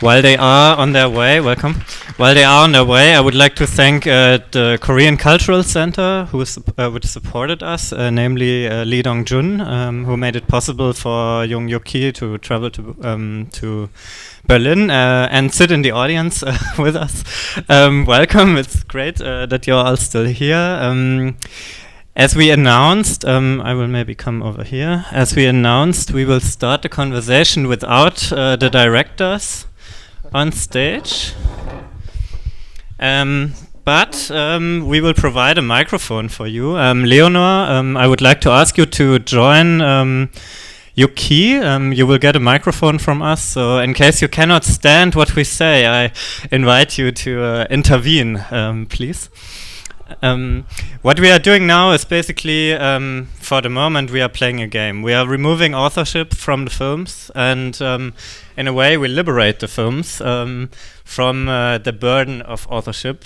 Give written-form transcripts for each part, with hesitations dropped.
While they are on their way, welcome. While they are on their way, I would like to thank the Korean Cultural Center, which supported us, namely Lee Dong-jun, who made it possible for Jung Hyuk-ki to travel to Berlin and sit in the audience with us. Welcome. It's great that you're all still here. As we announced, I will maybe come over here. As we announced, we will start the conversation without the directors on stage. But we will provide a microphone for you. Leonor, I would like to ask you to join Hyuk-ki. You will get a microphone from us. So in case you cannot stand what we say, I invite you to intervene, please. What we are doing now is basically, for the moment, we are playing a game. We are removing authorship from the films, and in a way, we liberate the films from the burden of authorship.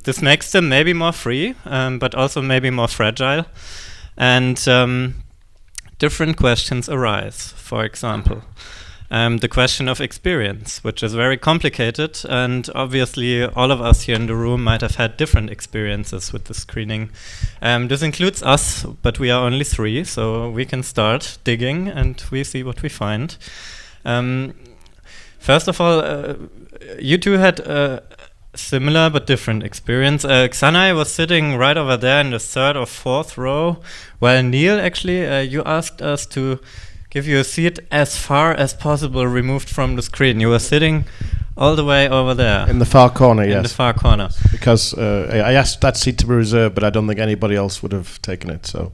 This makes them maybe more free, but also maybe more fragile. And different questions arise, for example. The question of experience, which is very complicated, and obviously all of us here in the room might have had different experiences with the screening. This includes us, but we are only 3, so we can start digging and we see what we find. First of all, you two had a similar but different experience. Xanaé was sitting right over there in the 3rd or 4th row, while Neil, actually, you asked us to give you a seat as far as possible removed from the screen. You were sitting all the way over there. In the far corner, yes. In the far corner. Because I asked that seat to be reserved, but I don't think anybody else would have taken it. So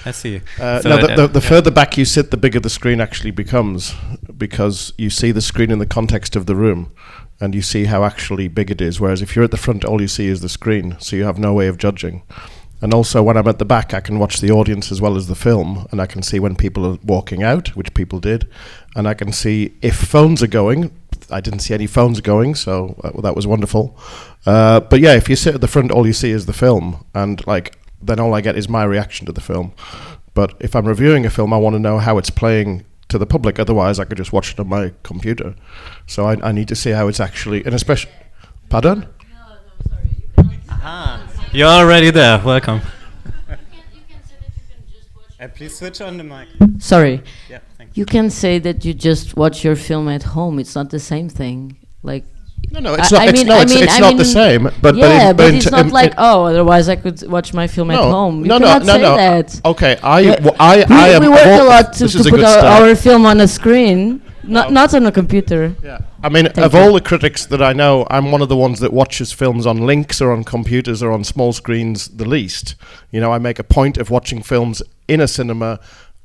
I see. The further back you sit, the bigger the screen actually becomes, because you see the screen in the context of the room, and you see how actually big it is. Whereas if you're at the front, all you see is the screen, so you have no way of judging. And also, when I'm at the back, I can watch the audience as well as the film, and I can see when people are walking out, which people did, and I can see if phones are going. I didn't see any phones going, so that was wonderful. But yeah, if you sit at the front, all you see is the film, and then all I get is my reaction to the film. But if I'm reviewing a film, I want to know how it's playing to the public. Otherwise, I could just watch it on my computer. So I need to see how it's actually, and especially. Pardon? No, sorry. You cannot. You're already there. Welcome. You can say that you can just watch. Please switch on the mic. Sorry. Yeah, thanks. You can say that you just watch your film at home. It's not the same thing. Like. No, it's not. It's not the same. But it's not like otherwise I could watch my film at home. You cannot say that. Okay, we work a lot to put our film on a screen. Not on a computer. Yeah, I mean, of all the critics that I know, I'm one of the ones that watches films on links or on computers or on small screens the least. You know, I make a point of watching films in a cinema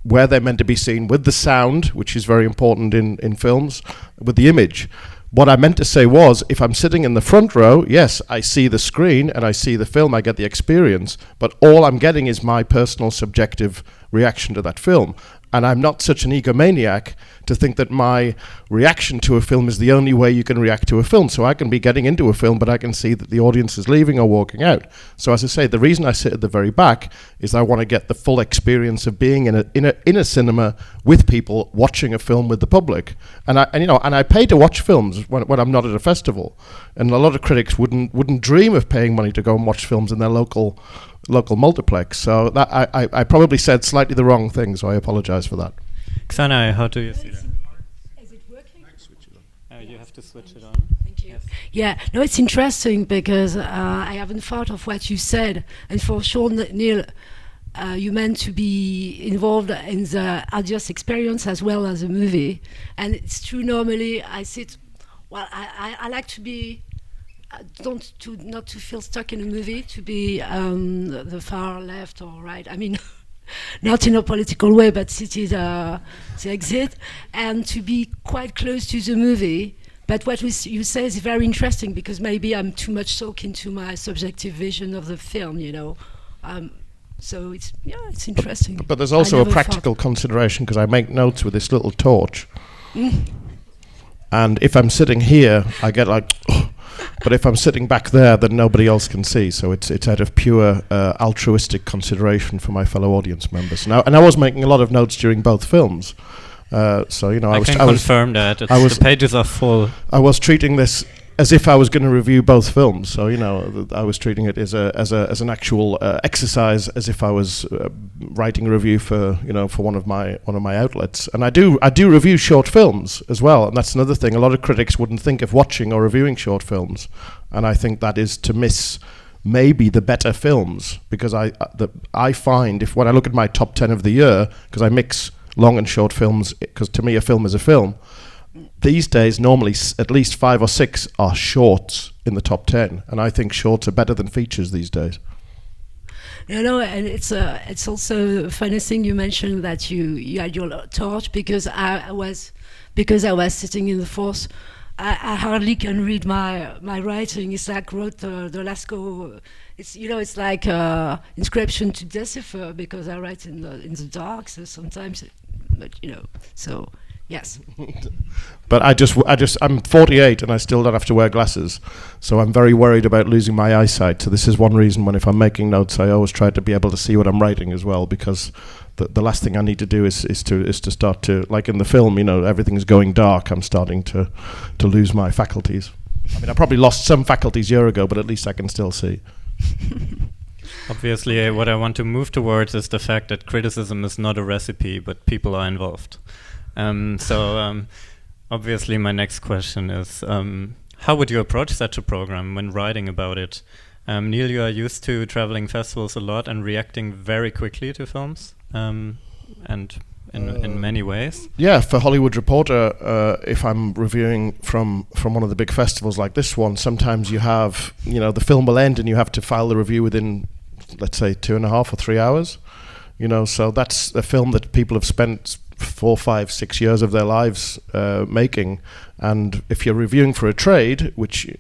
where they're meant to be seen with the sound, which is very important in films, with the image. What I meant to say was, if I'm sitting in the front row, yes, I see the screen and I see the film, I get the experience, but all I'm getting is my personal subjective reaction to that film. And I'm not such an egomaniac to think that my reaction to a film is the only way you can react to a film. So I can be getting into a film, but I can see that the audience is leaving or walking out. So as I say, the reason I sit at the very back is I want to get the full experience of being in a cinema with people watching a film with the public. And I pay to watch films when I'm not at a festival. And a lot of critics wouldn't dream of paying money to go and watch films in their local multiplex. So that I probably said slightly the wrong thing, so I apologize for that. Xanaé, how do you see that? Is it working? You have to switch it on. Thank you. Yeah, no, it's interesting because I haven't thought of what you said, and for sure, Neil, you meant to be involved in the audience experience as well as a movie, and it's true. Normally, I sit. Well, I like to be. Not to feel stuck in a movie, to be the far left or right. I mean, not in a political way, but sit the exit, and to be quite close to the movie. But what you say is very interesting, because maybe I'm too much soaked into my subjective vision of the film, you know. So it's interesting. But there's also a practical consideration, because I make notes with this little torch. And if I'm sitting here, I get like, but if I'm sitting back there, then nobody else can see. So it's out of pure altruistic consideration for my fellow audience members. And I was making a lot of notes during both films. So you know, I can confirm that the pages are full. I was treating this as if I was going to review both films. So you know, I was treating it as an actual exercise, as if I was writing a review for one of my outlets. And I do review short films as well, and that's another thing. A lot of critics wouldn't think of watching or reviewing short films, and I think that is to miss maybe the better films, because I find when I look at my top 10 of the year, because I mix long and short films, because to me a film is a film. These days, normally at least 5 or 6 are shorts in the top 10, and I think shorts are better than features these days. And it's also a funny thing you mentioned that you had your torch, because I was sitting in the force. I hardly can read my writing. It's like wrote the last go. It's like inscription to decipher, because I write in the dark. So sometimes, so. Yes. But I'm 48 and I still don't have to wear glasses, so I'm very worried about losing my eyesight. So this is one reason if I'm making notes, I always try to be able to see what I'm writing as well, because the last thing I need to do is to start to, like in the film, everything's going dark. I'm starting to lose my faculties. I mean, I probably lost some faculties a year ago, but at least I can still see. Obviously, what I want to move towards is the fact that criticism is not a recipe, but people are involved. Obviously my next question is, how would you approach such a program when writing about it? Neil, you are used to traveling festivals a lot and reacting very quickly to films, and in many ways. Yeah, for Hollywood Reporter, if I'm reviewing from one of the big festivals like this one, sometimes you have, the film will end and you have to file the review within, let's say, 2.5 or 3 hours. So that's a film that people have spent 4, 5, 6 years of their lives making, and if you're reviewing for a trade, which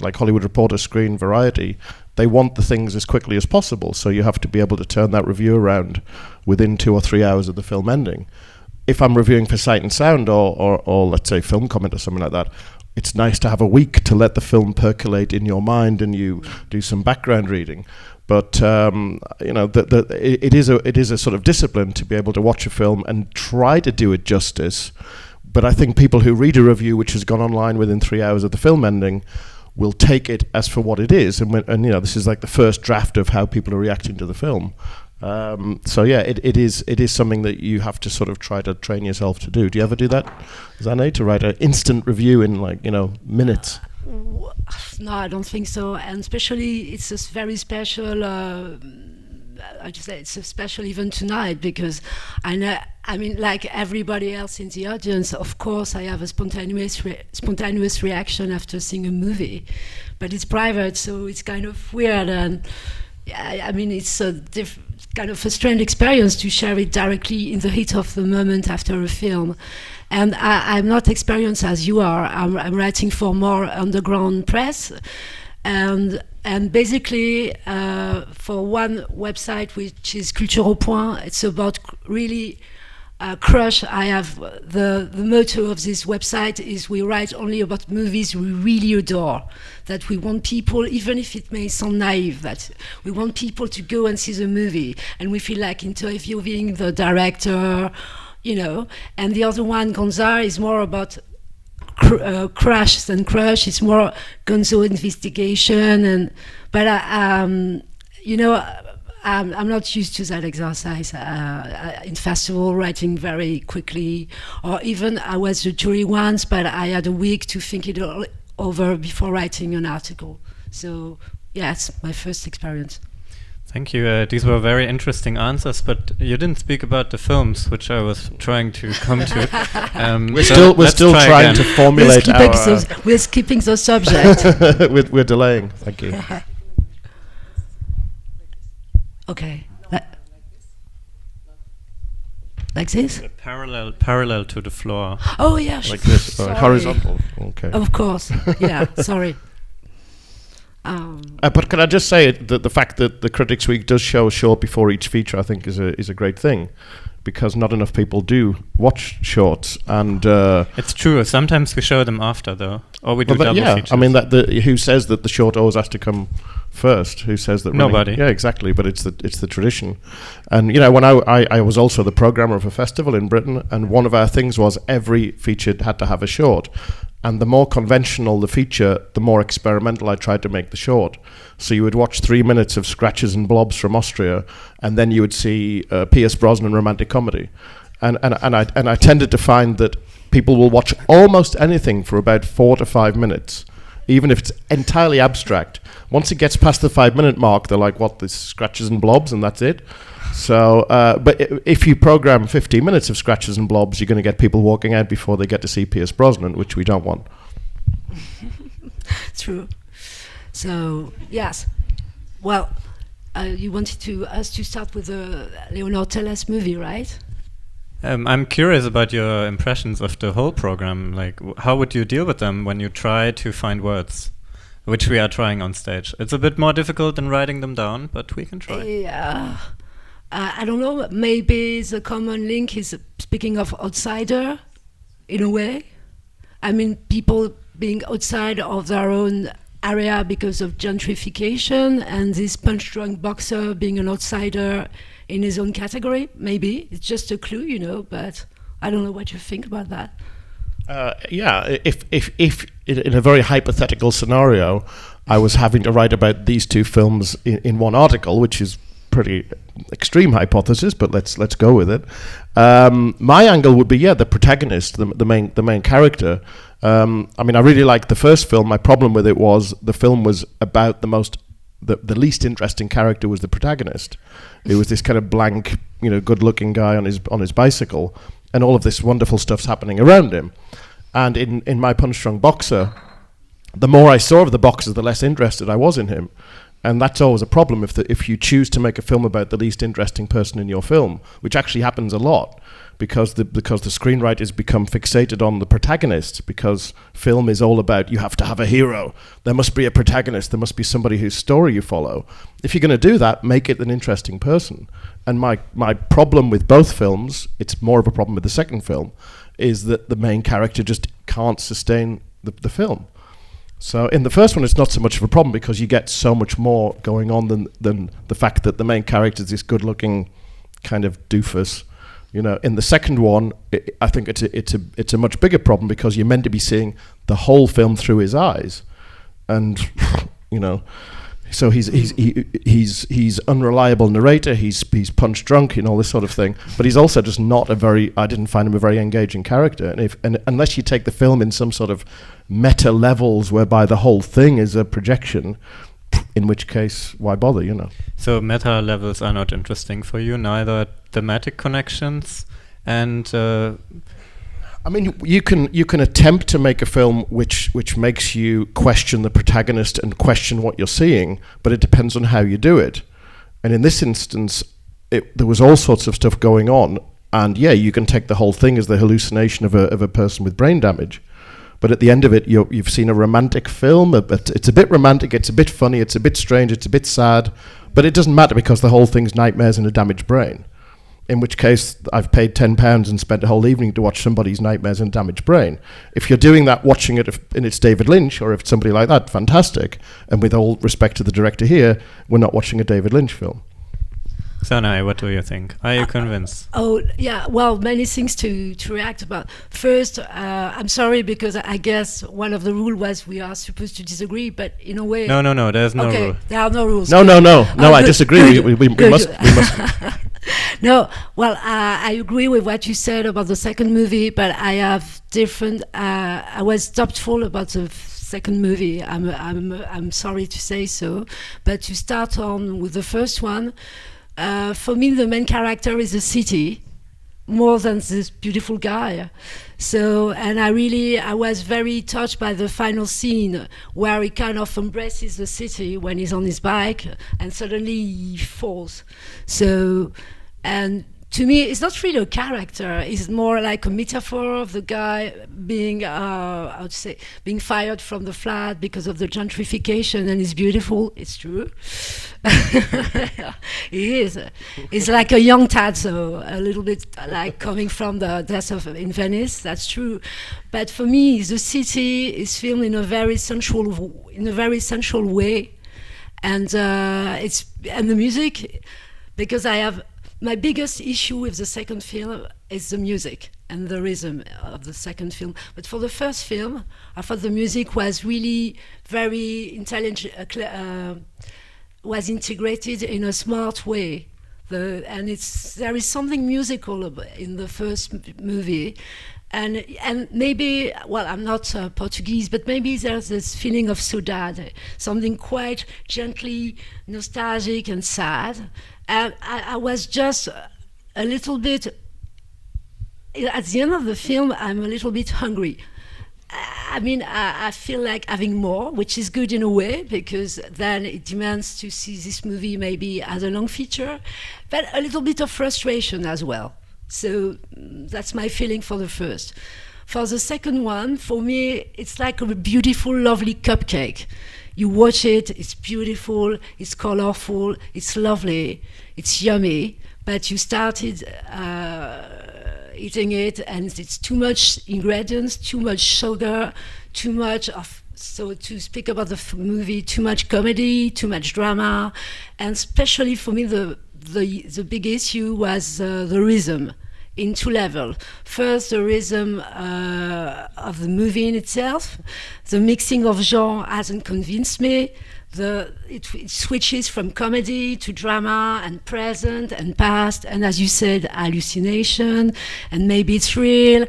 like Hollywood Reporter, Screen, Variety, they want the things as quickly as possible, so you have to be able to turn that review around within 2 or 3 hours of the film ending. If I'm reviewing for Sight and Sound or let's say Film Comment or something like that, it's nice to have a week to let the film percolate in your mind and you do some background reading. But it is a sort of discipline to be able to watch a film and try to do it justice. But I think people who read a review which has gone online within 3 hours of the film ending will take it as for what it is, and this is like the first draft of how people are reacting to the film. So yeah, it is something that you have to sort of try to train yourself to do. Do you ever do that, Xanaé, to write an instant review in minutes? No, I don't think so. And especially, it's a very special. I just say it's a special event tonight, because I know. I mean, like everybody else in the audience, of course, I have a spontaneous reaction after seeing a movie, but it's private, so it's kind of weird. And I mean, it's a kind of a strange experience to share it directly in the heat of the moment after a film. And I'm not experienced as you are. I'm writing for more underground press, and basically for one website, which is Culture au Point, it's about really crush. I have the motto of this website is we write only about movies we really adore, that we want people, even if it may sound naive, that we want people to go and see the movie, and we feel like interviewing the director, and the other one, Gonzar, is more about crush than crush. It's more gonzo investigation, but I'm not used to that exercise in festival, writing very quickly, or even I was a jury once, but I had a week to think it all over before writing an article. So yeah, it's my first experience. Thank you. These were very interesting answers, but you didn't speak about the films, which I was trying to come to. We're still trying to formulate we're skipping the subject. we're delaying. Thank you. Okay. Like this? Parallel to the floor. Oh yeah. Like this, horizontal. Okay. Of course. Yeah. Sorry. But can I just say that the fact that the Critics Week does show a short before each feature, I think is a great thing, because not enough people do watch shorts, and it's true. Sometimes we show them after, though, or we do double features. I mean, who says that the short always has to come first? Who says that? Nobody. Yeah, exactly. But it's the tradition. And when I was also the programmer of a festival in Britain, and one of our things was every feature had to have a short. And the more conventional the feature, the more experimental I tried to make the short. So you would watch 3 minutes of Scratches and Blobs from Austria, and then you would see Pierce Brosnan romantic comedy. And I tended to find that people will watch almost anything for about 4 to 5 minutes, even if it's entirely abstract. Once it gets past the 5-minute mark, they're like, what, this Scratches and Blobs, and that's it? So, but if you program 15 minutes of Scratches and Blobs, you're going to get people walking out before they get to see Pierce Brosnan, which we don't want. True. So, yes. Well, you wanted us to start with the Leonor Teles movie, right? I'm curious about your impressions of the whole program. Like, how would you deal with them when you try to find words, which we are trying on stage? It's a bit more difficult than writing them down, but we can try. Yeah. I don't know, maybe the common link is speaking of outsider, in a way. I mean, people being outside of their own area because of gentrification, and this punch-drunk boxer being an outsider in his own category, maybe. It's just a clue, but I don't know what you think about that. Yeah, if in a very hypothetical scenario, I was having to write about these two films in one article, which is pretty extreme hypothesis, but let's go with it. My angle would be the protagonist, the main character. I mean, I really liked the first film. My problem with it was the film was about the least interesting character was the protagonist. It was this kind of blank, good-looking guy on his bicycle, and all of this wonderful stuff's happening around him. And in my Punch-Drunk Boxer, the more I saw of the boxer, the less interested I was in him. And that's always a problem if you choose to make a film about the least interesting person in your film, which actually happens a lot, because the screenwriters become fixated on the protagonist, because film is all about you have to have a hero. There must be a protagonist. There must be somebody whose story you follow. If you're going to do that, make it an interesting person. And my problem with both films, it's more of a problem with the second film, is that the main character just can't sustain the film. So in the first one, it's not so much of a problem because you get so much more going on than the fact that the main character is this good-looking kind of doofus. In the second one, I think it's a much bigger problem because you're meant to be seeing the whole film through his eyes, and so he's unreliable narrator. He's punch drunk and all this sort of thing. But he's also just not I didn't find him a very engaging character. And unless you take the film in some sort of meta levels whereby the whole thing is a projection, in which case, why bother? So meta levels are not interesting for you, neither thematic connections and. I mean, you can attempt to make a film which makes you question the protagonist and question what you're seeing, but it depends on how you do it. And in this instance, there was all sorts of stuff going on, and you can take the whole thing as the hallucination of a person with brain damage. But at the end of it, you've seen a romantic film. It's a bit romantic, it's a bit funny, it's a bit strange, it's a bit sad, but it doesn't matter because the whole thing's nightmares and a damaged brain. In which case, I've paid £10 and spent a whole evening to watch somebody's nightmares and damaged brain. If you're doing that, watching it and it's David Lynch, or if it's somebody like that, fantastic. And with all respect to the director here, we're not watching a David Lynch film. Xanaé, what do you think? Are you convinced? Well, many things to react about. First, I'm sorry because I guess one of the rules was we are supposed to disagree, but in a way... No, there's no rule. There are no rules. No, I disagree. We must... No, well, I agree with what you said about the second movie, but I have different... I was doubtful about the second movie. I'm sorry to say so, but to start on with the first one, for me, the main character is the city, more than this beautiful guy. So, and I was very touched by the final scene where he kind of embraces the city when he's on his bike and suddenly he falls. So, and to me, it's not really a character. It's more like a metaphor of the guy being, being fired from the flat because of the gentrification, and it's beautiful. It's true. He is. He's like a young tad, so a little bit like coming from the death in Venice. That's true. But for me, the city is filmed in a very sensual way. and the music, because I have my biggest issue with the second film is the music and the rhythm of the second film. But for the first film, I thought the music was really very intelligent, was integrated in a smart way. There is something musical in the first movie. And maybe, well, I'm not Portuguese, but maybe there's this feeling of saudade, something quite gently nostalgic and sad. And I was just a little bit, at the end of the film, I'm a little bit hungry. I mean, I feel like having more, which is good in a way, because then it demands to see this movie maybe as a long feature, but a little bit of frustration as well. So that's my feeling for the first. For the second one, for me, it's like a beautiful, lovely cupcake. You watch it, it's beautiful, it's colorful, it's lovely, it's yummy, but you started eating it and it's too much ingredients, too much sugar, too much of, so to speak about the movie, too much comedy, too much drama, and especially for me the big issue was the rhythm in two levels. First, the rhythm of the movie in itself. The mixing of genre hasn't convinced me. It switches from comedy to drama and present and past, and as you said, hallucination, and maybe it's real.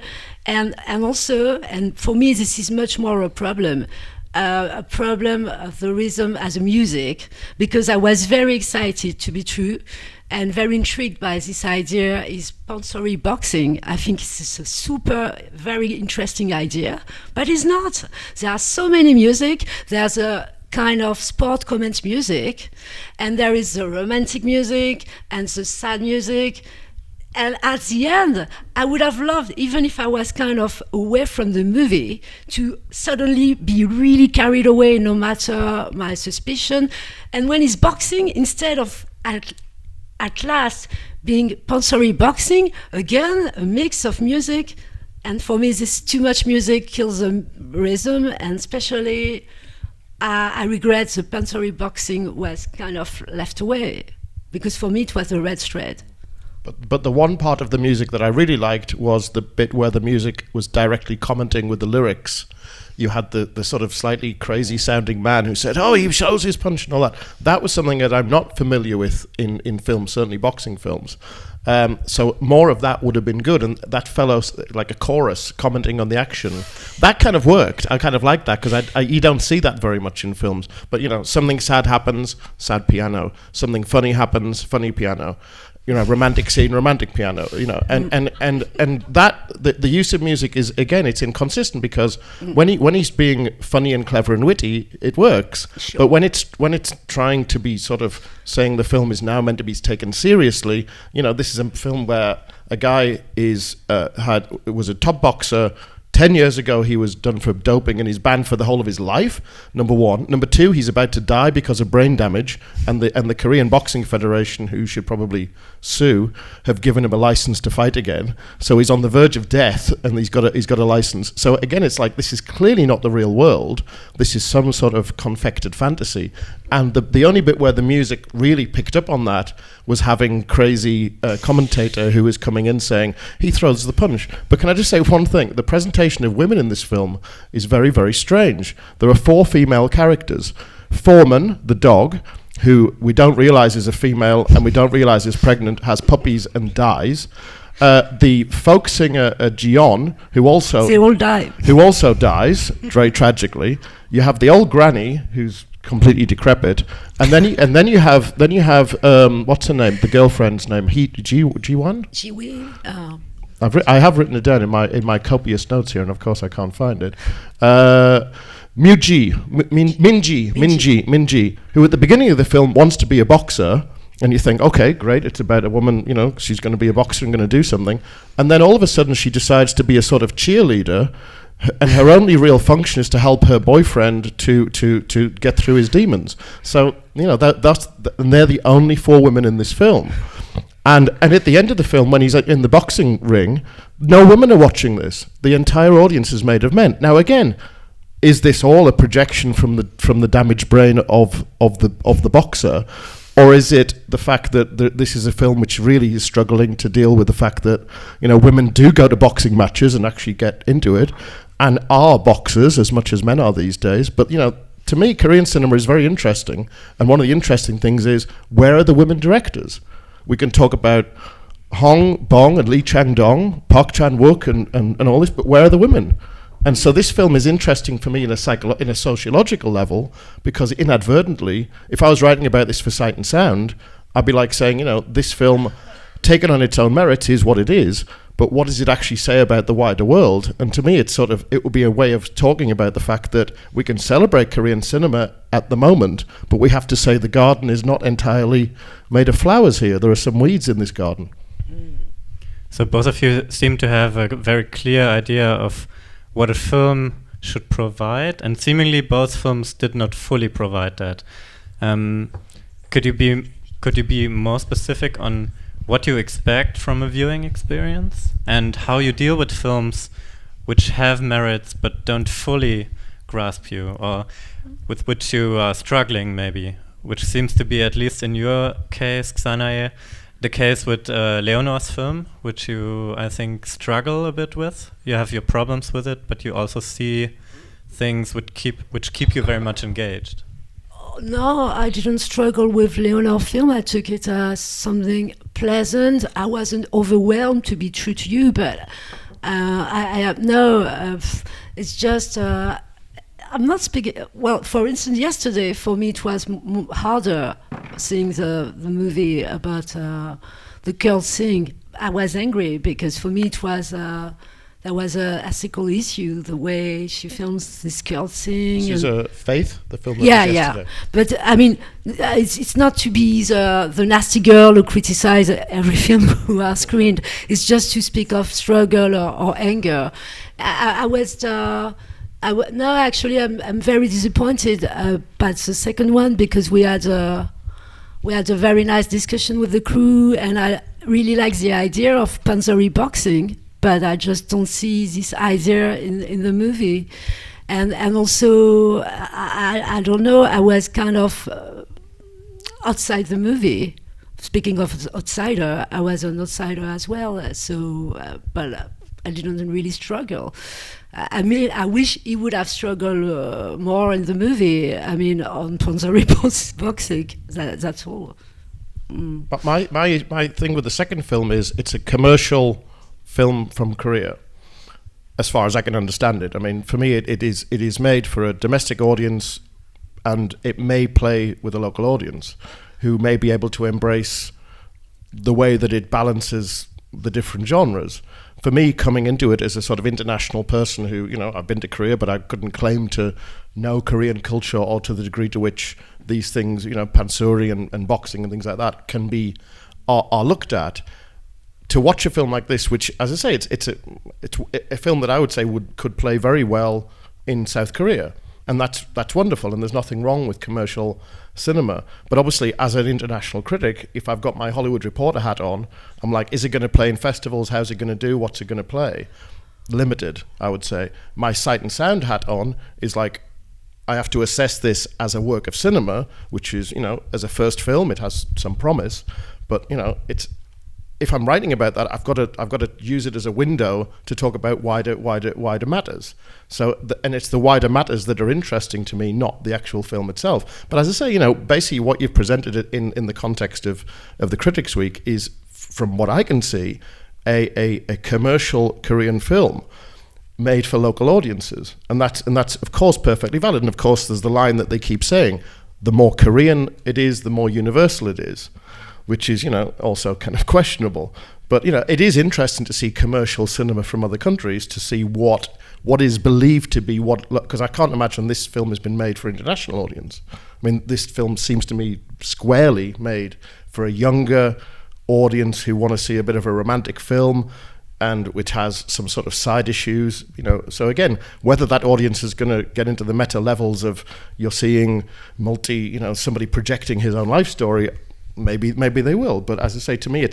And also, and for me this is much more a problem of the rhythm as a music, because I was very excited, to be true, and very intrigued by this idea is pansori boxing. I think it's a super, very interesting idea, but it's not. There are so many music. There's a kind of sport comment music, and there is the romantic music and the sad music. And at the end, I would have loved, even if I was kind of away from the movie, to suddenly be really carried away, no matter my suspicion. And when it's boxing, instead of at last being pansori boxing, again, a mix of music. And for me, this too much music kills the rhythm, and especially I regret the pansori boxing was kind of left away, because for me it was a red thread. But the one part of the music that I really liked was the bit where the music was directly commenting with the lyrics. You had the sort of slightly crazy sounding man who said, "Oh, he shows his punch," and all that. That was something that I'm not familiar with in films, certainly boxing films. So more of that would have been good, and that fellow's like a chorus commenting on the action. That kind of worked. I kind of like that, because you don't see that very much in films. But, you know, something sad happens, sad piano. Something funny happens, funny piano. You know, romantic scene, romantic piano, you know, and that the use of music is, again, it's inconsistent, because when he's being funny and clever and witty, it works. Sure. But when it's trying to be sort of saying the film is now meant to be taken seriously, you know, this is a film where a guy was a top boxer. 10 years ago, he was done for doping and he's banned for the whole of his life, number one. Number two, he's about to die because of brain damage, and the Korean Boxing Federation, who should probably sue, have given him a license to fight again. So he's on the verge of death, and he's got a license. So again, it's like, this is clearly not the real world. This is some sort of confected fantasy. And the only bit where the music really picked up on that was having crazy commentator who was coming in saying, he throws the punch. But can I just say one thing? The presentation of women in this film is very, very strange. There are 4 female characters. Foreman, the dog, who we don't realize is a female and we don't realize is pregnant, has puppies and dies. The folk singer Gion, who also dies very tragically. You have the old granny who's completely decrepit, and then you have what's her name? The girlfriend's name? Ji-won? I have written it down in my copious notes here, and of course I can't find it. Minji, who at the beginning of the film wants to be a boxer, and you think, okay, great, it's about a woman, you know, she's going to be a boxer and going to do something, and then all of a sudden she decides to be a sort of cheerleader, and her only real function is to help her boyfriend to get through his demons. So, you know, and they're the only 4 women in this film. And at the end of the film, when he's in the boxing ring, no women are watching this. The entire audience is made of men. Now, again, is this all a projection from the damaged brain of the boxer, or is it the fact that this is a film which really is struggling to deal with the fact that, you know, women do go to boxing matches and actually get into it and are boxers as much as men are these days? But, you know, to me, Korean cinema is very interesting, and one of the interesting things is, where are the women directors? We can talk about Hong Bong and Lee Chang-dong, Park Chan-wook and all this, but where are the women? And so this film is interesting for me in a sociological level, because inadvertently, if I was writing about this for Sight and Sound, I'd be like saying, you know, this film, taken on its own merits, is what it is, but what does it actually say about the wider world? And to me, it would be a way of talking about the fact that we can celebrate Korean cinema at the moment, but we have to say the garden is not entirely made of flowers here. There are some weeds in this garden. So both of you seem to have a very clear idea of what a film should provide, and seemingly both films did not fully provide that. Could you be more specific on what you expect from a viewing experience, and how you deal with films which have merits but don't fully grasp you, or with which you are struggling maybe, which seems to be, at least in your case, Xanaé, the case with Leonor's film, which you, I think, struggle a bit with. You have your problems with it, but you also see things which keep you very much engaged. No, I didn't struggle with Leonor film. I took it as something pleasant. I wasn't overwhelmed, to be true to you, but it's just, I'm not speaking, well, for instance, yesterday, for me, it was harder seeing the movie about the girl thing. I was angry because for me it was there was a ethical issue, the way she films this girl thing. She's a Faith, the film. Yeah. But I mean, it's not to be the nasty girl who criticizes every film who are screened. It's just to speak of struggle or anger. No, actually, I'm very disappointed about the second one, because we had a very nice discussion with the crew, and I really like the idea of panzeri boxing, but I just don't see this idea in the movie. And also, I don't know, I was kind of outside the movie. Speaking of outsider, I was an outsider as well, but I didn't really struggle. I mean, I wish he would have struggled more in the movie. I mean, on panzeri boxing, that's all. But my thing with the second film is it's a commercial film from Korea, as far as I can understand it. I mean, for me, it is made for a domestic audience, and it may play with a local audience who may be able to embrace the way that it balances the different genres. For me, coming into it as a sort of international person who, you know, I've been to Korea, but I couldn't claim to know Korean culture or to the degree to which these things, you know, pansori and boxing and things like that are looked at. To watch a film like this, which, as I say, it's a film that I would say could play very well in South Korea, and that's wonderful, and there's nothing wrong with commercial cinema. But obviously, as an international critic, if I've got my Hollywood Reporter hat on, I'm like, is it going to play in festivals? How's it going to do? What's it going to play? Limited, I would say. My Sight and Sound hat on is like, I have to assess this as a work of cinema, which is, you know, as a first film, it has some promise, but, you know, if I'm writing about that, I've got to use it as a window to talk about wider matters. So, and it's the wider matters that are interesting to me, not the actual film itself. But as I say, you know, basically what you've presented it in the context of the Critics' Week is, from what I can see, a commercial Korean film made for local audiences, and that's of course perfectly valid. And of course, there's the line that they keep saying: the more Korean it is, the more universal it is, which is, you know, also kind of questionable. But, you know, it is interesting to see commercial cinema from other countries, to see what is believed to be because I can't imagine this film has been made for international audience. I mean, this film seems to me squarely made for a younger audience who want to see a bit of a romantic film, and which has some sort of side issues, you know. So again, whether that audience is going to get into the meta levels of you're seeing somebody projecting his own life story, maybe they will. But as I say, to me,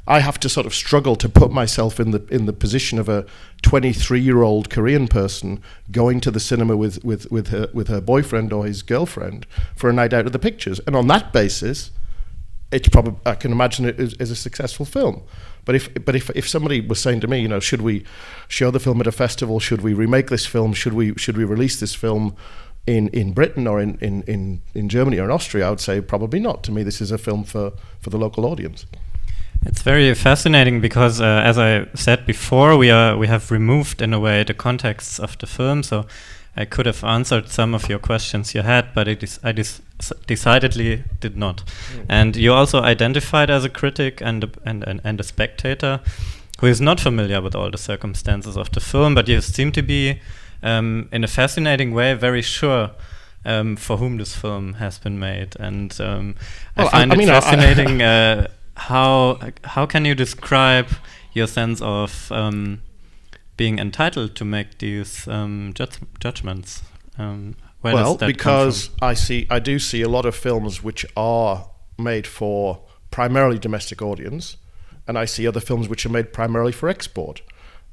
I have to sort of struggle to put myself in the position of a 23-year-old Korean person going to the cinema with her boyfriend or his girlfriend for a night out of the pictures. And on that basis, it's probably, I can imagine it is a successful film. But if somebody was saying to me, should we show the film at a festival? Should we remake this film? Should we release this film in Britain or in Germany or in Austria? I would say probably not. To me, this is a film for the local audience. It's very fascinating because, as I said before, we have removed in a way the contexts of the film. So I could have answered some of your questions you had, but I decidedly did not. And you also identified as a critic and a spectator who is not familiar with all the circumstances of the film, but you seem to be, in a fascinating way, very sure for whom this film has been made. And I find it fascinating. How can you describe your sense of being entitled to make these judgments? Where does that because come from? I do see a lot of films which are made for primarily domestic audience, and I see other films which are made primarily for export.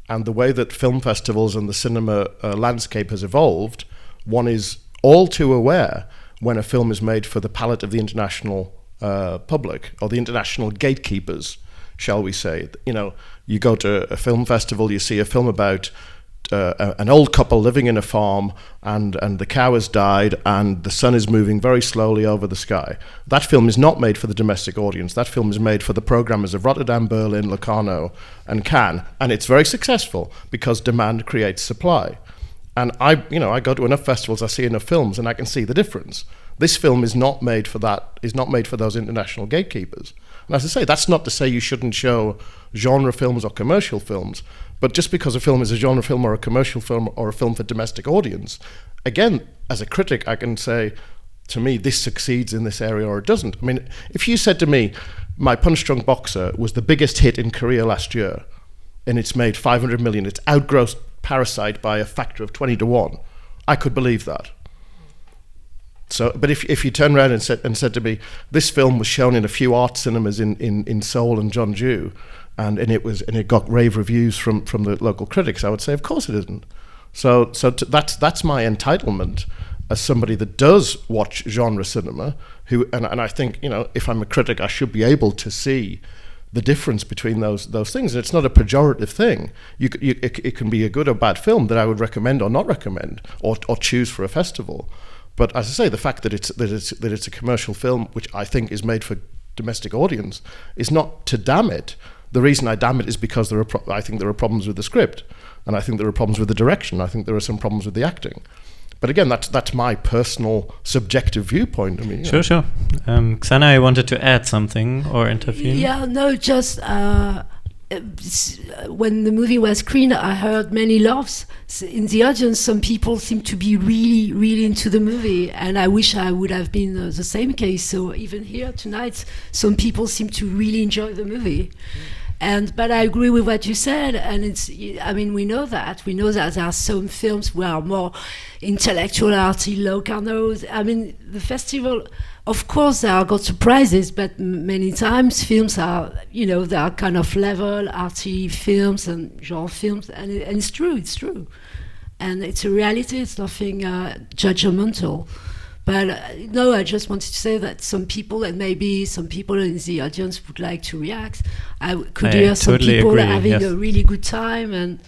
And the way that film festivals and the cinema landscape has evolved, one is all too aware when a film is made for the palate of the international public, or the international gatekeepers, shall we say. You go to a film festival, you see a film about an old couple living in a farm, and the cow has died, and the sun is moving very slowly over the sky. That film is not made for the domestic audience. That film is made for the programmers of Rotterdam, Berlin, Locarno, and Cannes, and it's very successful because demand creates supply. And I go to enough festivals, I see enough films, and I can see the difference. This film is not made for that, is not made for those international gatekeepers. And as I say, that's not to say you shouldn't show genre films or commercial films, but just because a film is a genre film or a commercial film or a film for domestic audience, again, as a critic, I can say, to me, this succeeds in this area or it doesn't. I mean, if you said to me, my Punch Drunk Boxer was the biggest hit in Korea last year, and it's made 500 million, it's outgrossed Parasite by a factor of 20 to 1, I could believe that. So, but if you turn around and said to me, this film was shown in a few art cinemas in Seoul and Jeonju, and it got rave reviews from the local critics, I would say, of course it isn't. So that's my entitlement as somebody that does watch genre cinema, and I think, if I'm a critic, I should be able to see the difference between those things. And it's not a pejorative thing. It can be a good or bad film that I would recommend or not recommend, or choose for a festival. But as I say, the fact that it's a commercial film, which I think is made for domestic audience, is not to damn it. The reason I damn it is because I think there are problems with the script, and I think there are problems with the direction. I think there are some problems with the acting. But again, that's my personal subjective viewpoint. I mean, sure. Xanaé wanted to add something or intervene. Yeah, no, just when the movie was screened, I heard many laughs in the audience. Some people seem to be really, really into the movie, and I wish I would have been the same case. So even here tonight, some people seem to really enjoy the movie. But I agree with what you said, and we know that there are some films where are more intellectual, arty, Locarnos. I mean, the festival, of course, there are good surprises, but many times films are, they are kind of level, arty films and genre films, and it's true, and it's a reality. It's nothing judgmental. But no, I just wanted to say that some people, and maybe some people in the audience would like to react. I could hear some people having a really good time, and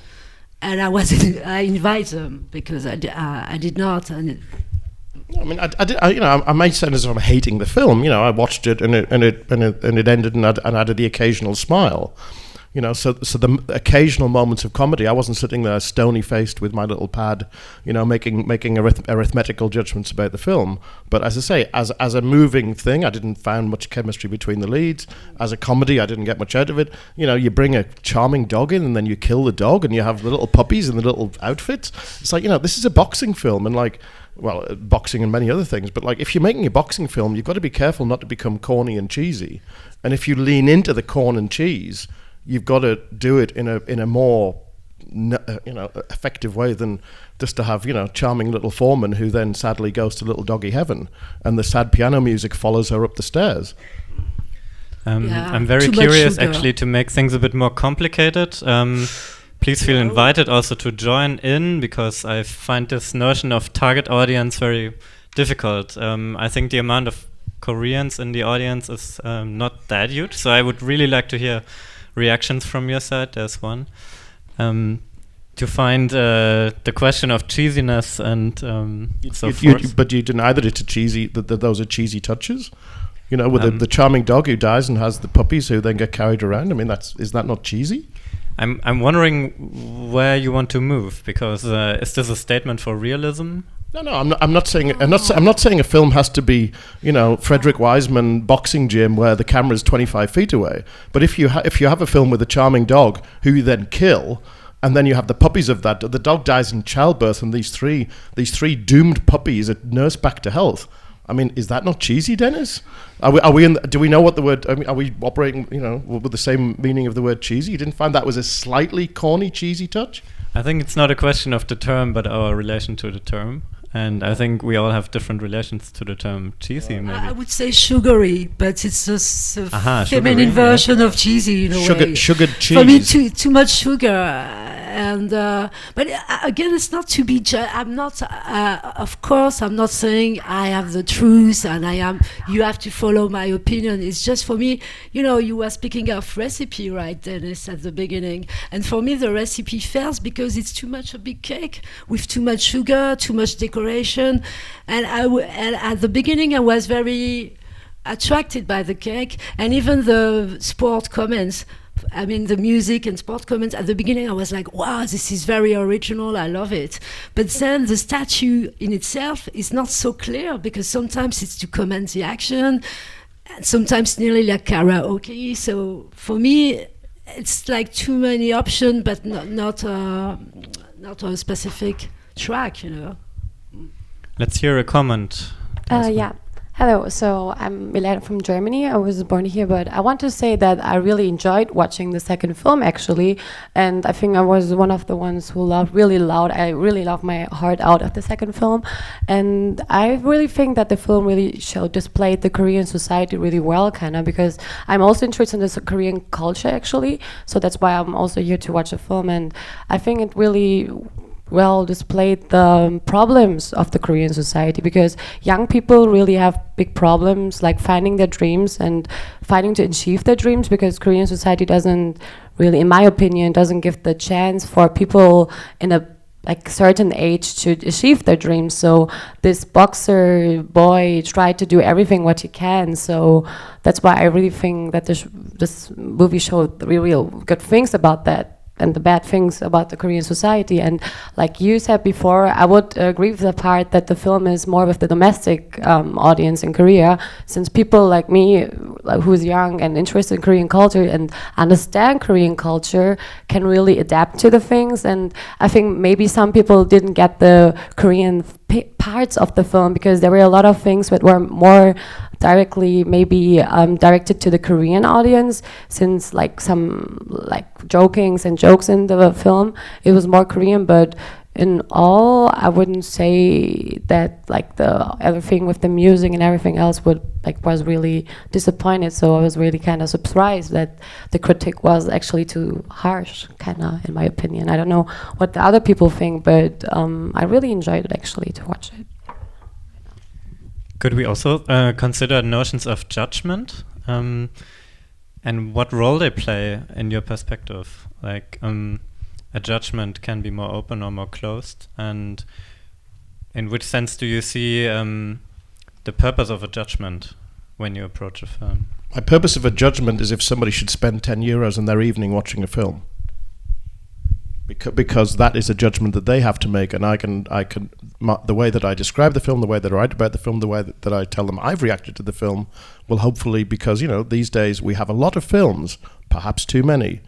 I invite them because I did not. And I made sense of hating the film. I watched it and it ended and I had the occasional smile. So the occasional moments of comedy, I wasn't sitting there stony-faced with my little pad, making arithmetical judgments about the film. But as I say, as a moving thing, I didn't find much chemistry between the leads. As a comedy, I didn't get much out of it. You bring a charming dog in and then you kill the dog and you have the little puppies in the little outfits. It's like, this is a boxing film, and boxing and many other things. But if you're making a boxing film, you've got to be careful not to become corny and cheesy. And if you lean into the corn and cheese, you've got to do it in a more effective way than just to have charming little foreman who then sadly goes to little doggy heaven and the sad piano music follows her up the stairs. I'm very curious actually to make things a bit more complicated. Please feel invited also to join in, because I find this notion of target audience very difficult. I think the amount of Koreans in the audience is not that huge, so I would really like to hear reactions from your side. There's one. To find the question of cheesiness and so forth. But you deny that it's a cheesy, that those are cheesy touches? You know, with the charming dog who dies and has the puppies who then get carried around. I mean, is that not cheesy? I'm wondering where you want to move, because is this a statement for realism? No, I'm not saying a film has to be, you know, Frederick Wiseman boxing gym where the camera's 25 feet away. But if you have a film with a charming dog who you then kill, and then you have the puppies of that, the dog dies in childbirth, and these three doomed puppies are nursed back to health. I mean, is that not cheesy, Dennis? Do we know what the word? I mean, are we operating, you know, with the same meaning of the word cheesy? You didn't find that was a slightly corny, cheesy touch? I think it's not a question of the term, but our relation to the term. And I think we all have different relations to the term cheesy, maybe. I would say sugary, but it's just a feminine version of cheesy in a way. Sugared cheese. For me, too much sugar. But again, it's not to be. I'm not. Of course, I'm not saying I have the truth and I am. You have to follow my opinion. It's just for me. You know, you were speaking of recipe, right, Dennis, at the beginning. And for me, the recipe fails because it's too much a big cake with too much sugar, too much decoration. And at the beginning, I was very attracted by the cake, and even the sport comments. I mean, the music and sport comments at the beginning, I was like, wow, this is very original, I love it. But then the statue in itself is not so clear, because sometimes it's to comment the action, and sometimes nearly like karaoke. So for me, it's like too many options, but not a specific track, you know. Let's hear a comment. Yeah. Hello, so I'm Milena from Germany. I was born here, but I want to say that I really enjoyed watching the second film, actually, and I think I was one of the ones who loved really loud. I really loved my heart out of the second film, and I really think that the film really displayed the Korean society really well, kind of, because I'm also interested in this Korean culture, actually, so that's why I'm also here to watch the film, and I think it really well displayed the problems of the Korean society, because young people really have big problems like finding their dreams and fighting to achieve their dreams, because Korean society doesn't really, in my opinion, doesn't give the chance for people in a certain age to achieve their dreams. So this boxer boy tried to do everything what he can. So that's why I really think that this movie showed real good things about that, and the bad things about the Korean society. And like you said before, I would agree with the part that the film is more with the domestic audience in Korea, since people like me, who's young and interested in Korean culture and understand Korean culture, can really adapt to the things. And I think maybe some people didn't get the Korean parts of the film, because there were a lot of things that were more directly maybe directed to the Korean audience, since like some jokings and jokes in the film, it was more Korean. But in all, I wouldn't say that like the everything with the music and everything else was really disappointed. So I was really kind of surprised that the critic was actually too harsh, kind of, in my opinion. I don't know what the other people think, but I really enjoyed it actually to watch it. Could we also consider notions of judgment and what role they play in your perspective? Like a judgment can be more open or more closed, and in which sense do you see the purpose of a judgment when you approach a film? My purpose of a judgment is if somebody should spend 10 euros in their evening watching a film. Because that is a judgment that they have to make, and I can the way that I describe the film, the way that I write about the film, the way that I tell them I've reacted to the film, will hopefully, because these days we have a lot of films, perhaps too many,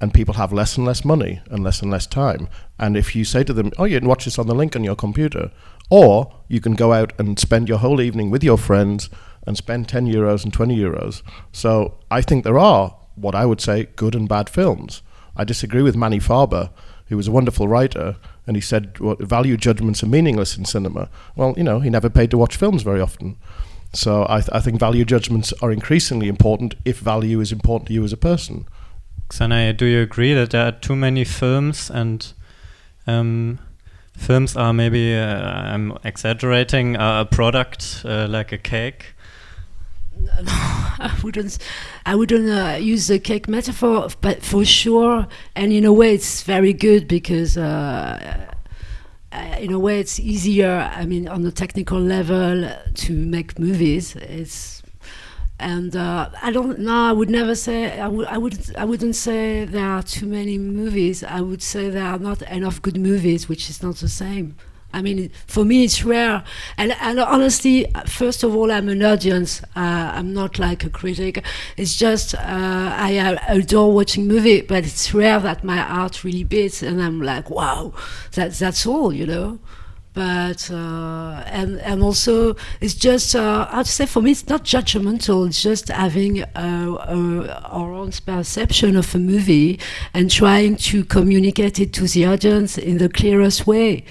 and people have less and less money and less time. And if you say to them, oh, you can watch this on the link on your computer, or you can go out and spend your whole evening with your friends and spend 10 euros and 20 euros. So I think there are, what I would say, good and bad films. I disagree with Manny Farber, who was a wonderful writer, and he said value judgments are meaningless in cinema. Well, he never paid to watch films very often. So I think value judgments are increasingly important if value is important to you as a person. Xanaé, do you agree that there are too many films and films are maybe, I'm exaggerating, a product like a cake? No, I wouldn't use the cake metaphor, but for sure, and in a way it's very good because in a way it's easier, I mean, on the technical level to make movies. I don't know. I would never say. I wouldn't say there are too many movies. I would say there are not enough good movies, which is not the same. I mean, for me, it's rare. And honestly, first of all, I'm an audience. I'm not like a critic. It's just I adore watching movie, but it's rare that my heart really beats, and I'm like, wow, that's all, you know. But and also it's just I'd say for me it's not judgmental. It's just having our own perception of a movie and trying to communicate it to the audience in the clearest way.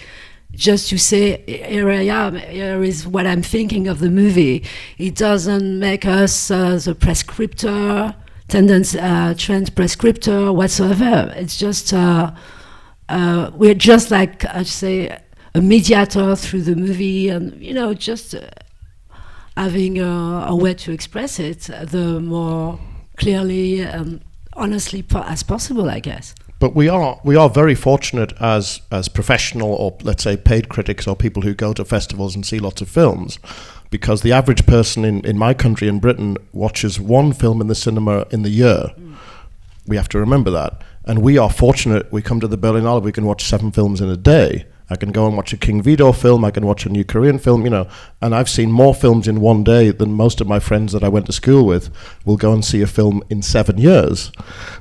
Just to say, here I am, here is what I'm thinking of the movie. It doesn't make us the prescriptor, trend prescriptor whatsoever. It's just we're just like I'd say a mediator through the movie, and you know, just having a way to express it the more clearly and honestly as possible, I guess. But we are very fortunate as professional, or let's say paid critics, or people who go to festivals and see lots of films, because the average person in my country, in Britain, watches one film in the cinema in the year. We have to remember that. And we are fortunate. We come to the Berlinale, we can watch 7 films in a day. I can go and watch a King Vidor film, I can watch a new Korean film, you know, and I've seen more films in one day than most of my friends that I went to school with will go and see a film in 7 years.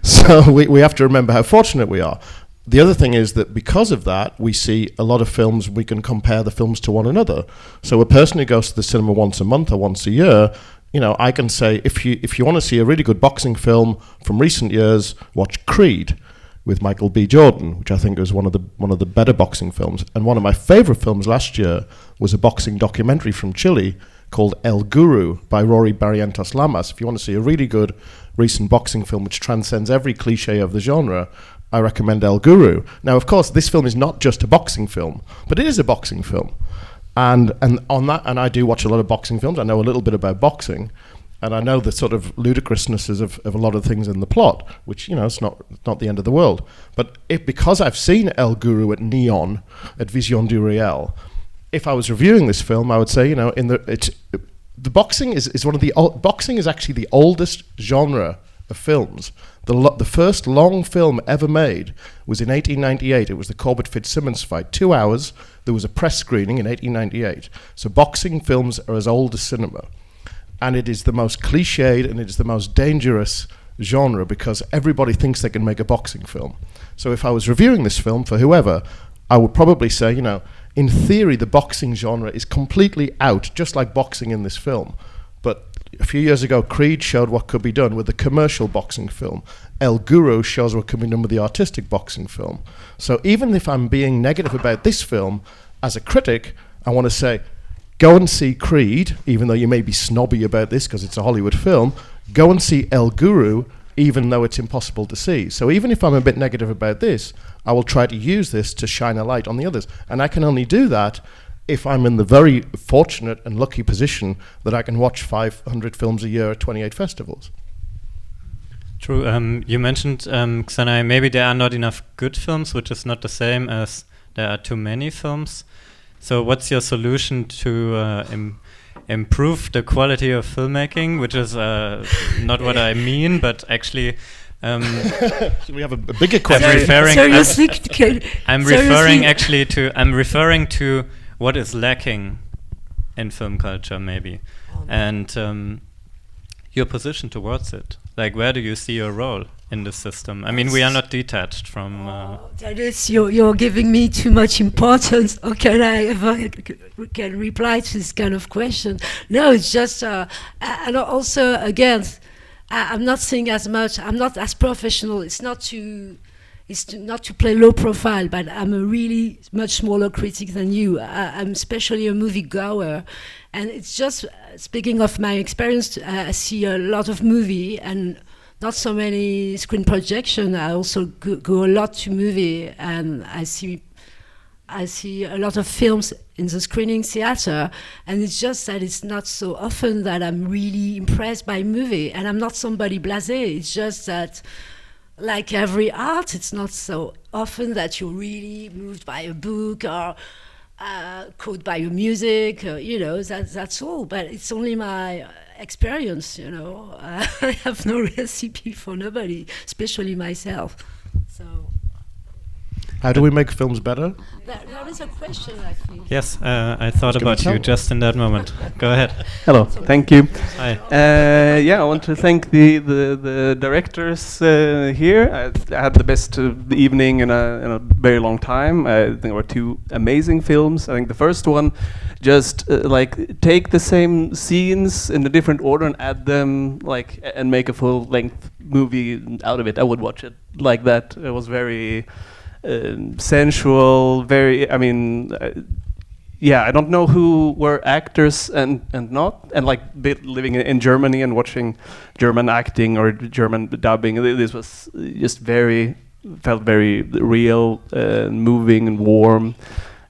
So we have to remember how fortunate we are. The other thing is that because of that, we see a lot of films, we can compare the films to one another. So a person who goes to the cinema once a month or once a year, you know, I can say, if you want to see a really good boxing film from recent years, watch Creed with Michael B. Jordan, which I think was one of the better boxing films. And one of my favorite films last year was a boxing documentary from Chile called El Guru by Rory Barrientos Lamas. If you want to see a really good recent boxing film which transcends every cliche of the genre, I recommend El Guru. Now, of course, this film is not just a boxing film, but it is a boxing film. And on that, and I do watch a lot of boxing films. I know a little bit about boxing. And I know the sort of ludicrousnesses of a lot of things in the plot, which, you know, it's not the end of the world. But because I've seen El Guru at Neon, at Vision du Réel, if I was reviewing this film, I would say, you know, the boxing is one of the boxing is actually the oldest genre of films. The first long film ever made was in 1898. It was the Corbett Fitzsimmons fight, 2 hours. There was a press screening in 1898. So boxing films are as old as cinema. And it is the most cliched and it is the most dangerous genre because everybody thinks they can make a boxing film. So if I was reviewing this film for whoever, I would probably say, you know, in theory, the boxing genre is completely out, just like boxing in this film. But a few years ago, Creed showed what could be done with the commercial boxing film. El Guru shows what can be done with the artistic boxing film. So even if I'm being negative about this film, as a critic, I want to say, go and see Creed, even though you may be snobby about this because it's a Hollywood film. Go and see El Guru, even though it's impossible to see. So even if I'm a bit negative about this, I will try to use this to shine a light on the others. And I can only do that if I'm in the very fortunate and lucky position that I can watch 500 films a year at 28 festivals. True. You mentioned, Xanaé, maybe there are not enough good films, which is not the same as there are too many films. So what's your solution to improve the quality of filmmaking, which is not what I mean, but actually... we have a bigger question. I'm referring to what is lacking in film culture, maybe, and your position towards it. Like, where do you see your role in the system? I mean, we are not detached from... Teles, you're giving me too much importance. Or can I ever can reply to this kind of question? No, it's just... and also, again, I'm not seeing as much... I'm not as professional. It's not to... is not to play low profile, but I'm a really much smaller critic than you. I'm especially a movie goer, and it's just speaking of my experience. I see a lot of movie and not so many screen projection. I also go a lot to movie, and I see a lot of films in the screening theater, and it's just that it's not so often that I'm really impressed by movie, and I'm not somebody blasé. It's just that, like every art, it's not so often that you're really moved by a book or caught by your music. That's all. But it's only my experience. I have no recipe for nobody, especially myself. So. How do we make films better? That is a question, I think. Yes, I thought about you just in that moment. Go ahead. Hello, thank you. Hi. I want to thank the directors here. I had the best evening in a very long time. I think there were two amazing films. I think the first one, just take the same scenes in a different order and add them and make a full-length movie out of it. I would watch it like that. It was very sensual, very. I don't know who were actors and not, and living in Germany and watching German acting or German dubbing. This was just felt very real, moving and warm.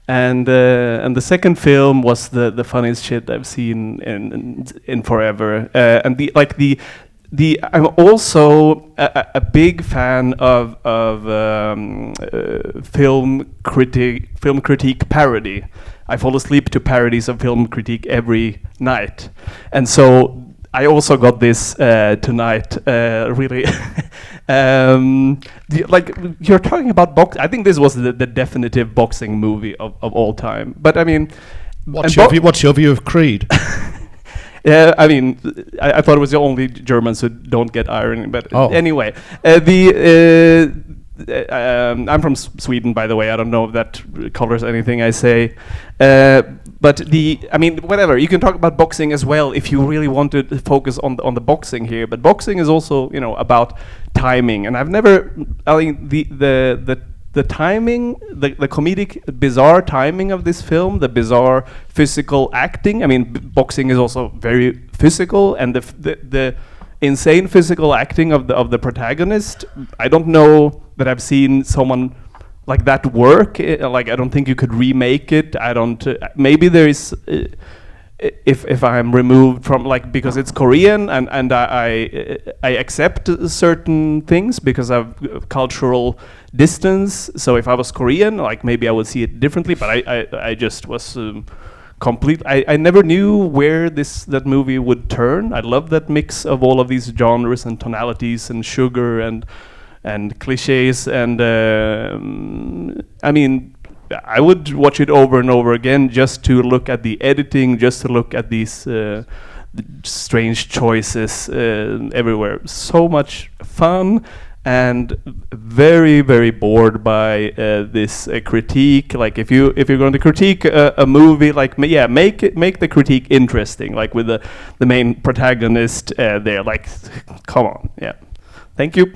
And the second film was the funniest shit I've seen in forever. I'm also a big fan of film critique parody. I fall asleep to parodies of film critique every night, and so I also got this tonight. Really, you're talking about box. I think this was the definitive boxing movie of all time. But I mean, what's your view of Creed? Yeah, I thought it was the only Germans who don't get irony, but anyway, I'm from Sweden, by the way. I don't know if that covers anything I say, but whatever. You can talk about boxing as well if you really want to focus on the boxing here. But boxing is also about timing, and I've never. I think the timing, the comedic, bizarre timing of this film, the bizarre physical acting. Boxing is also very physical, and the insane physical acting of the protagonist. I don't know that I've seen someone like that work. I don't think you could remake it. I don't. Maybe there is. If I'm removed from because it's Korean and I accept certain things because of cultural distance. So if I was Korean, maybe I would see it differently. But I just was complete. I never knew where that movie would turn. I love that mix of all of these genres and tonalities and sugar and cliches and I would watch it over and over again just to look at the editing, just to look at these strange choices everywhere. So much fun and very, very bored by this critique. If you're going to critique a movie, make the critique interesting. With the main protagonist there. Come on, yeah. Thank you.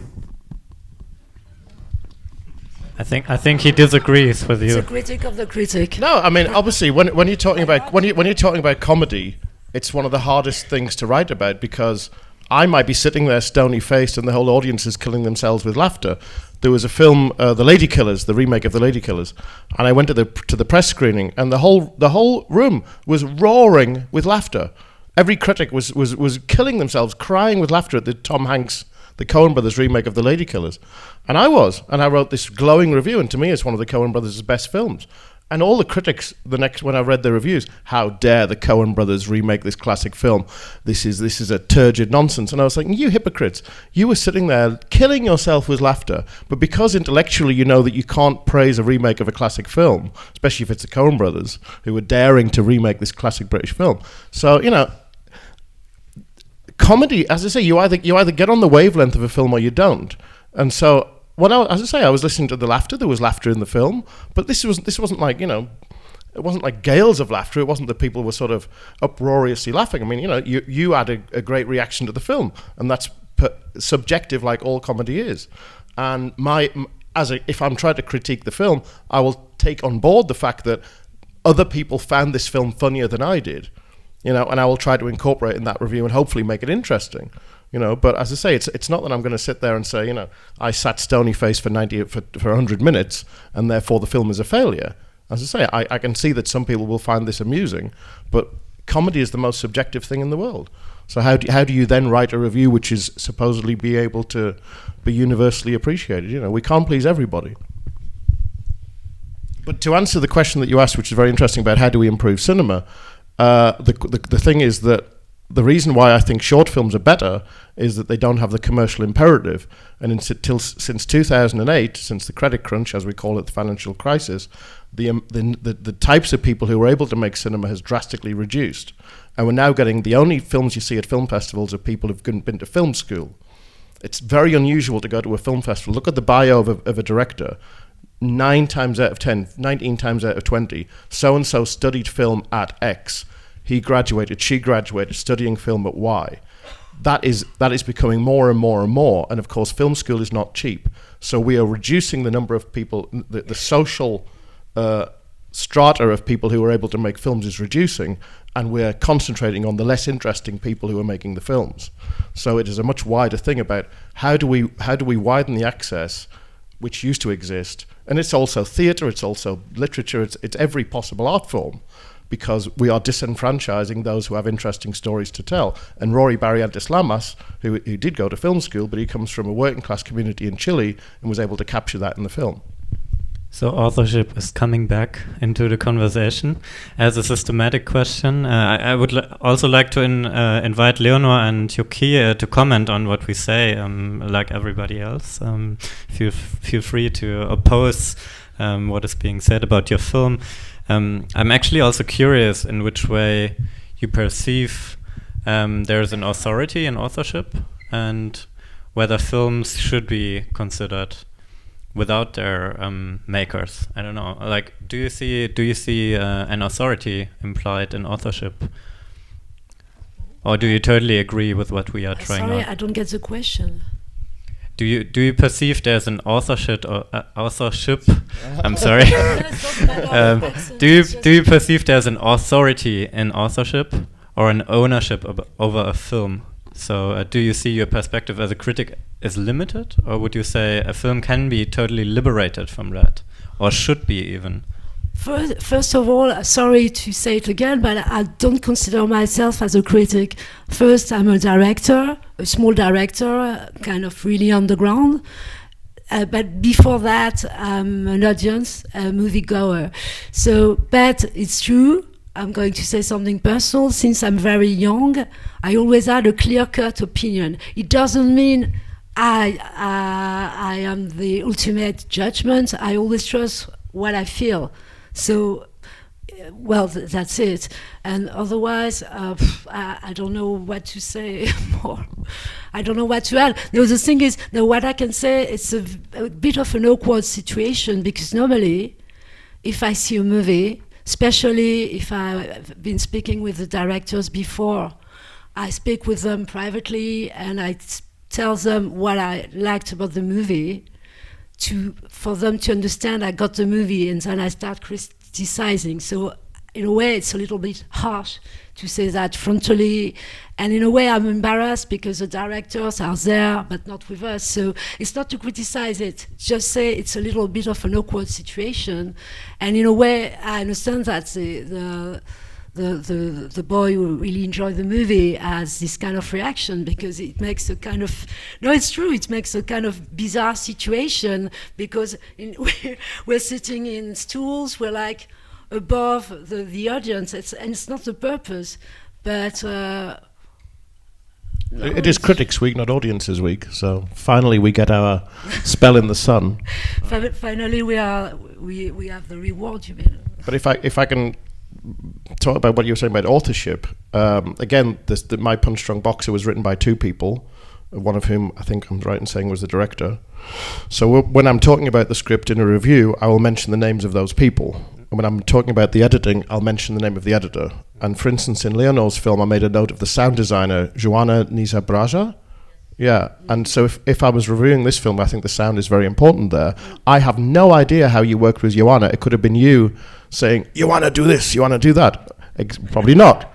I think he disagrees with you. It's a critic of the critic. No, obviously, when you're talking about comedy, it's one of the hardest things to write about because I might be sitting there stony faced and the whole audience is killing themselves with laughter. There was a film, The Lady Killers, the remake of The Lady Killers, and I went to the press screening, and the whole room was roaring with laughter. Every critic was killing themselves, crying with laughter at the Tom Hanks, the Coen brothers remake of The Lady Killers. And I wrote this glowing review, and to me it's one of the Coen brothers' best films. And all the critics, when I read the reviews, how dare the Coen brothers remake this classic film? This is a turgid nonsense. And I was like, you hypocrites, you were sitting there killing yourself with laughter, but because intellectually you know that you can't praise a remake of a classic film, especially if it's the Coen brothers who were daring to remake this classic British film. So, comedy, as I say, you either get on the wavelength of a film or you don't. And so, I was listening to the laughter. There was laughter in the film, but this wasn't like it wasn't like gales of laughter. It wasn't that people were sort of uproariously laughing. You had a great reaction to the film, and that's subjective, like all comedy is. And if I'm trying to critique the film, I will take on board the fact that other people found this film funnier than I did, and I will try to incorporate in that review and hopefully make it interesting, But as I say, it's not that I'm going to sit there and say, I sat stony faced for 100 minutes and therefore the film is a failure. As I say, I can see that some people will find this amusing, but comedy is the most subjective thing in the world. So how do you then write a review which is supposedly be able to be universally appreciated? We can't please everybody. But to answer the question that you asked, which is very interesting, about how do we improve cinema, the thing is that the reason why I think short films are better is that they don't have the commercial imperative. And since 2008, since the credit crunch, as we call it, the financial crisis, the types of people who are able to make cinema has drastically reduced. And we're now getting the only films you see at film festivals are people who've been to film school. It's very unusual to go to a film festival. Look at the bio of a director. 9 times out of 10, 19 times out of 20, so-and-so studied film at X. He graduated, she graduated, studying film at Y. That is becoming more and more and more. And of course, film school is not cheap. So we are reducing the number of people, the social strata of people who are able to make films is reducing, and we're concentrating on the less interesting people who are making the films. So it is a much wider thing about how do we widen the access which used to exist. And it's also theatre, it's also literature, it's every possible art form, because we are disenfranchising those who have interesting stories to tell. And Rory Barrientos Lamas, who did go to film school, but he comes from a working class community in Chile and was able to capture that in the film. So authorship is coming back into the conversation as a systematic question. I would also like to invite Leonor and Hyuk-ki to comment on what we say, like everybody else. Feel free to oppose what is being said about your film. I'm actually also curious in which way you perceive there's an authority in authorship, and whether films should be considered without their makers. I don't know. Like, do you see an authority implied in authorship, or do you totally agree with what we are trying? Sorry, I don't get the question. Do you perceive there's an authorship? I'm sorry. Do you perceive there's an authority in authorship or an ownership over a film? So do you see your perspective as a critic is limited, or would you say a film can be totally liberated from that, or should be even? First of all, sorry to say it again, but I don't consider myself as a critic. First, I'm a director, a small director, kind of really underground. But before that, I'm an audience, a moviegoer. So, but it's true, I'm going to say something personal. Since I'm very young, I always had a clear-cut opinion. It doesn't mean I am the ultimate judgment. I always trust what I feel. So, well, that's it. And otherwise, I don't know what to say more. I don't know what to add. The other thing is, what I can say, it's a bit of an awkward situation, because normally, if I see a movie, especially if I've been speaking with the directors before, I speak with them privately and I tell them what I liked about the movie, for them to understand I got the movie, and then I start criticizing. So in a way it's a little bit harsh to say that frontally, and in a way I'm embarrassed because the directors are there but not with us. So it's not to criticize it, just say it's a little bit of an awkward situation. And in a way I understand that the boy who really enjoyed the movie has this kind of reaction, because it makes a kind of, no, it's true, it makes a kind of bizarre situation, because we're sitting in stools, we're like above the audience, and it's not the purpose, but it is Critics Week, not Audiences Week, so finally we get our spell in the sun. Finally we have the reward, you mean. But if I can talk about what you were saying about authorship, again, My Punch Drunk Boxer was written by 2 people, one of whom I think I'm right in saying was the director. So when I'm talking about the script in a review, I will mention the names of those people. And when I'm talking about the editing, I'll mention the name of the editor. And for instance, in Leonor's film, I made a note of the sound designer, Joana Nizabraja. Yeah, and so if I was reviewing this film, I think the sound is very important there. I have no idea how you worked with Joanna. It could have been you saying, Joanna, do this, Joanna, do that. Probably not.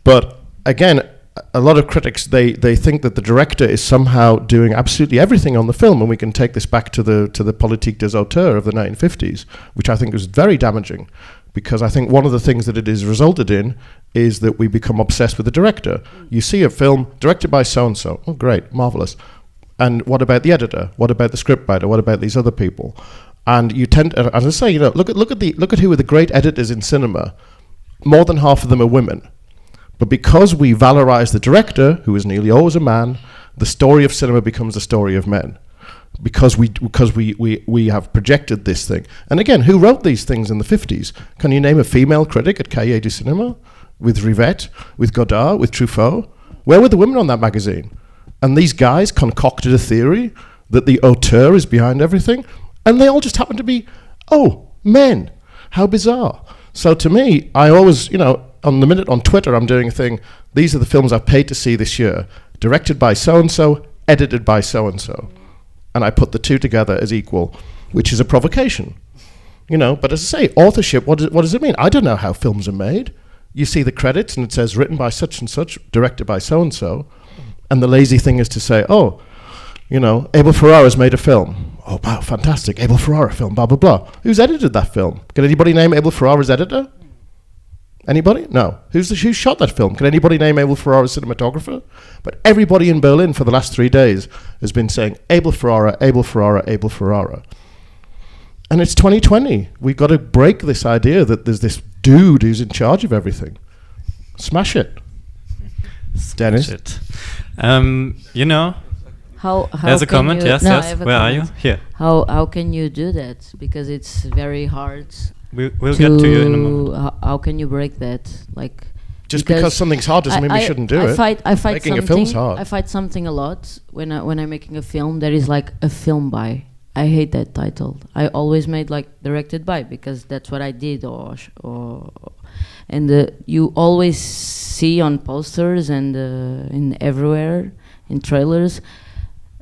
But again, a lot of critics, they think that the director is somehow doing absolutely everything on the film, and we can take this back to the politique des auteurs of the 1950s, which I think was very damaging, because I think one of the things that it has resulted in is that we become obsessed with the director. You see a film directed by so-and-so, oh great, marvelous, and what about the editor? What about the scriptwriter? What about these other people? And you tend to, as I say, you know, look at who are the great editors in cinema. More than half of them are women. But because we valorize the director, who is nearly always a man, the story of cinema becomes a story of men. Because we have projected this thing. And again, who wrote these things in the 50s? Can you name a female critic at Cahiers du Cinéma? With Rivette, with Godard, with Truffaut? Where were the women on that magazine? And these guys concocted a theory that the auteur is behind everything, and they all just happen to be, men. How bizarre. So to me, I always, you know, on the minute on Twitter, I'm doing a thing, these are the films I've paid to see this year, directed by so-and-so, edited by so-and-so. And I put the two together as equal, which is a provocation. You know, but as I say, authorship, what does it mean? I don't know how films are made. You see the credits and it says written by such and such, directed by so-and-so, and the lazy thing is to say, you know, Abel Ferrara's made a film. Oh, wow, fantastic, Abel Ferrara film, blah, blah, blah. Who's edited that film? Can anybody name Abel Ferrara's editor? Anybody? No. Who shot that film? Can anybody name Abel Ferrara's cinematographer? But everybody in Berlin for the last 3 days has been saying, Abel Ferrara, Abel Ferrara, Abel Ferrara. And it's 2020. We've got to break this idea that there's this dude who's in charge of everything. Smash it. Dennis? It. You know, how there's a comment. Yes. Where are you? Here. How can you do that? Because it's very hard. We'll get to you in a moment. How can you break that? Like, just because something's hard doesn't mean we shouldn't do it. I fight making a film's hard. I fight something a lot when I'm making a film that is like a film by. I hate that title. I always made like directed by, because that's what I did, and you always see on posters and in everywhere in trailers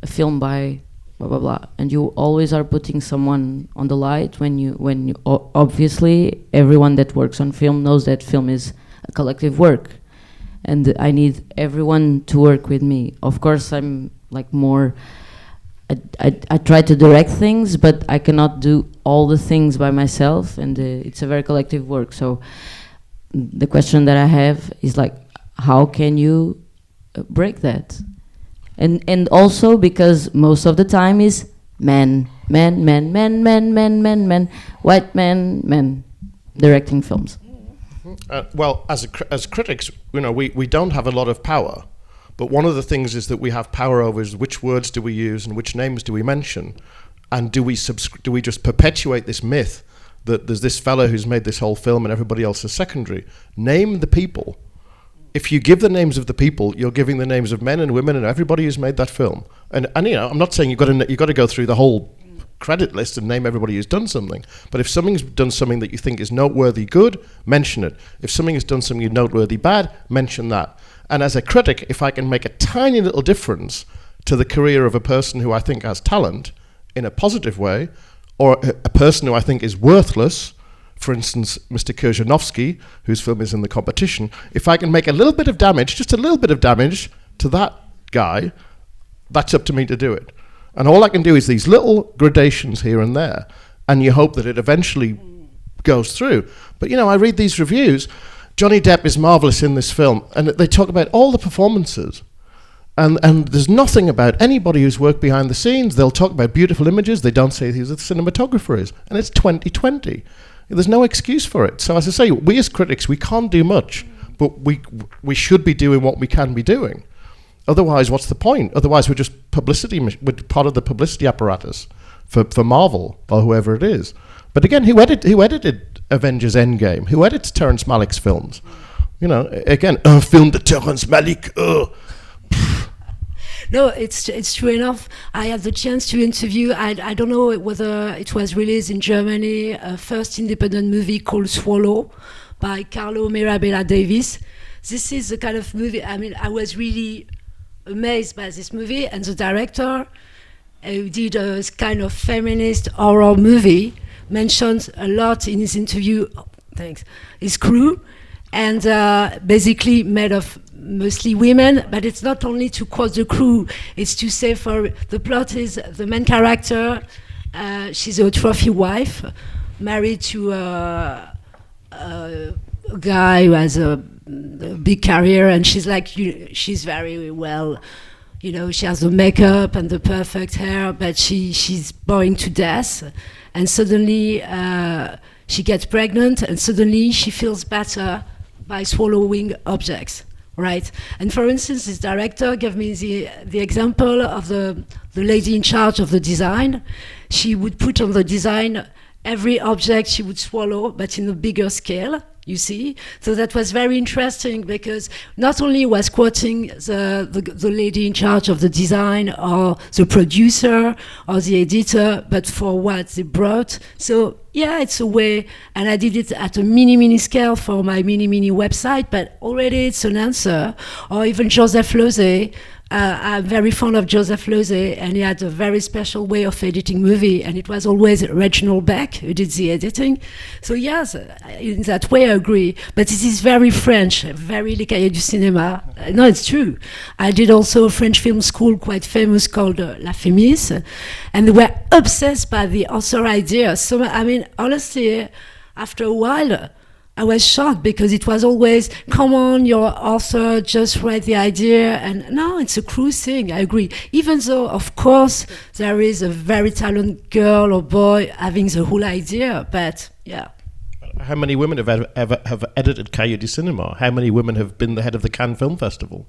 a film by blah blah blah, and you always are putting someone on the light when you obviously everyone that works on film knows that film is a collective work, and I need everyone to work with me. Of course, I'm like more. I try to direct things, but I cannot do all the things by myself, and it's a very collective work. So the question that I have is like, how can you break that? And also because most of the time is men, white men directing films. Well, as critics, you know, we don't have a lot of power. But one of the things is that we have power over is which words do we use and which names do we mention, and do we just perpetuate this myth that there's this fellow who's made this whole film and everybody else is secondary. Name the people. If you give the names of the people, you're giving the names of men and women and everybody who's made that film. And you know, I'm not saying you've got to go through the whole credit list and name everybody who's done something. But if something's done something that you think is noteworthy good, mention it. If something has done something noteworthy bad, mention that. And as a critic, if I can make a tiny little difference to the career of a person who I think has talent in a positive way, or a person who I think is worthless, for instance, Mr. Kurzanovsky, whose film is in the competition, if I can make a little bit of damage, just a little bit of damage to that guy, that's up to me to do it. And all I can do is these little gradations here and there, and you hope that it eventually goes through. But, you know, I read these reviews. Johnny Depp is marvelous in this film, and they talk about all the performances, and there's nothing about anybody who's worked behind the scenes. They'll talk about beautiful images. They don't say who the cinematographer is, and it's 2020. There's no excuse for it. So as I say, we as critics, we can't do much, but we should be doing what we can be doing. Otherwise, what's the point? Otherwise, we're just publicity. We're part of the publicity apparatus for Marvel or whoever it is. But again, who edited Avengers Endgame? Who edits Terrence Malick's films? You know, again, un film de Terrence Malick. No, it's true enough. I had the chance to interview, I don't know whether it was released in Germany, a first independent movie called Swallow by Carlo Mirabella Davis. This is the kind of movie, I mean, I was really amazed by this movie, and the director, who did a kind of feminist horror movie, mentions a lot in his interview, his crew, and basically made of mostly women, but it's not only to quote the crew, it's to say for the plot is the main character, she's a trophy wife, married to a guy who has a big career, and she's like, she's very well, she has the makeup and the perfect hair, but she's boring to death, and suddenly she gets pregnant, and suddenly she feels better by swallowing objects. Right, and for instance, this director gave me the example of the lady in charge of the design. She would put on the design every object she would swallow, but in a bigger scale, you see. So that was very interesting, because not only was quoting the lady in charge of the design or the producer or the editor, but for what they brought. So yeah, it's a way, and I did it at a mini scale for my mini website, but already it's an answer. Or even Joseph Losey. I'm very fond of Joseph Losey, and he had a very special way of editing movie, and it was always Reginald Beck who did the editing. So yes, in that way I agree, but it is very French, very Les Cahiers du Cinéma. No, it's true. I did also a French film school quite famous called La Fémis, and they were obsessed by the author idea. So I mean, honestly, after a while, I was shocked, because it was always, come on, you're author, just write the idea. And no, it's a cruel thing, I agree. Even though, of course, there is a very talented girl or boy having the whole idea, but yeah. How many women have ever edited Cahiers du Cinéma? How many women have been the head of the Cannes Film Festival?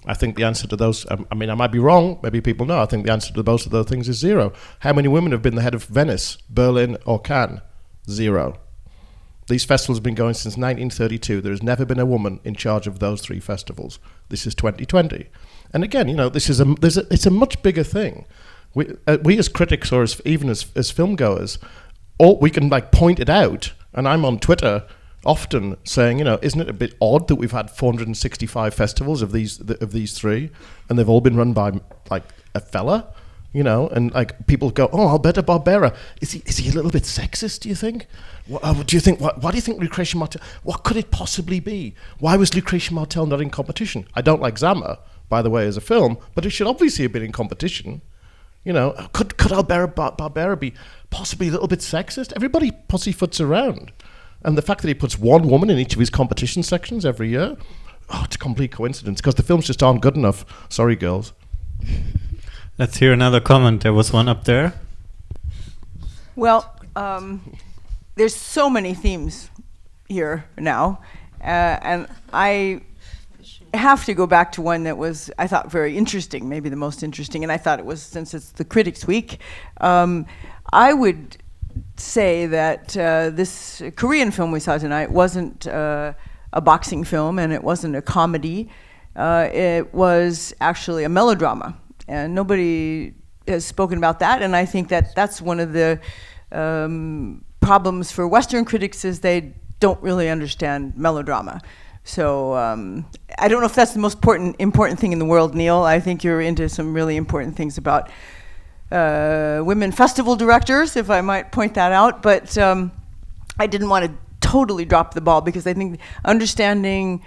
I think the answer to those, I mean, I might be wrong, maybe people know, I think the answer to both of those things is zero. How many women have been the head of Venice, Berlin, or Cannes? Zero. These festivals have been going since 1932. There has never been a woman in charge of those three festivals. This is 2020. And again, this is it's a much bigger thing. We as critics, or even as film goers, we can point it out. And I'm on Twitter often saying, isn't it a bit odd that we've had 465 festivals of these three, and they've all been run by a fella? And people go, oh, Alberto Barbera, is he a little bit sexist, do you think? What do you think Lucretia Martel, what could it possibly be? Why was Lucretia Martel not in competition? I don't like Zama, by the way, as a film, but it should obviously have been in competition. Could Alberto Barbera be possibly a little bit sexist? Everybody pussyfoots around. And the fact that he puts one woman in each of his competition sections every year, it's a complete coincidence, because the films just aren't good enough. Sorry, girls. Let's hear another comment. There was one up there. Well, there's so many themes here now, and I have to go back to one that was, I thought, very interesting, maybe the most interesting, and I thought it was, since it's the Critics' Week, I would say that this Korean film we saw tonight wasn't a boxing film, and it wasn't a comedy. It was actually a melodrama. And nobody has spoken about that, and I think that that's one of the problems for Western critics, is they don't really understand melodrama. So I don't know if that's the most important thing in the world, Neil. I think you're into some really important things about women festival directors, if I might point that out. But I didn't want to totally drop the ball, because I think understanding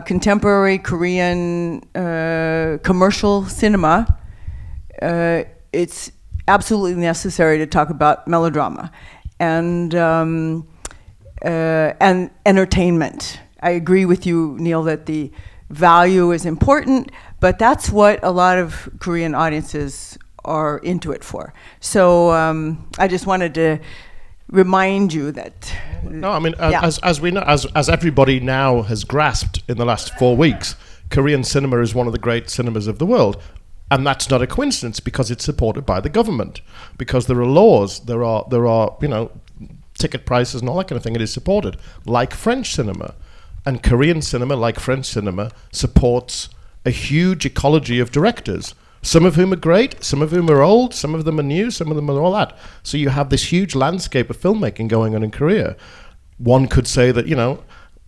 contemporary Korean commercial cinema, it's absolutely necessary to talk about melodrama and entertainment. I agree with you, Neil, that the value is important, but that's what a lot of Korean audiences are into it for. So I just wanted to remind you that. No, I mean, as we know, as everybody now has grasped in the last 4 weeks, Korean cinema is one of the great cinemas of the world. And that's not a coincidence, because it's supported by the government, because there are laws, there are ticket prices and all that kind of thing. It is supported, like French cinema. And Korean cinema, like French cinema, supports a huge ecology of directors, some of whom are great, some of whom are old, some of them are new, some of them are all that. So you have this huge landscape of filmmaking going on in Korea. One could say that,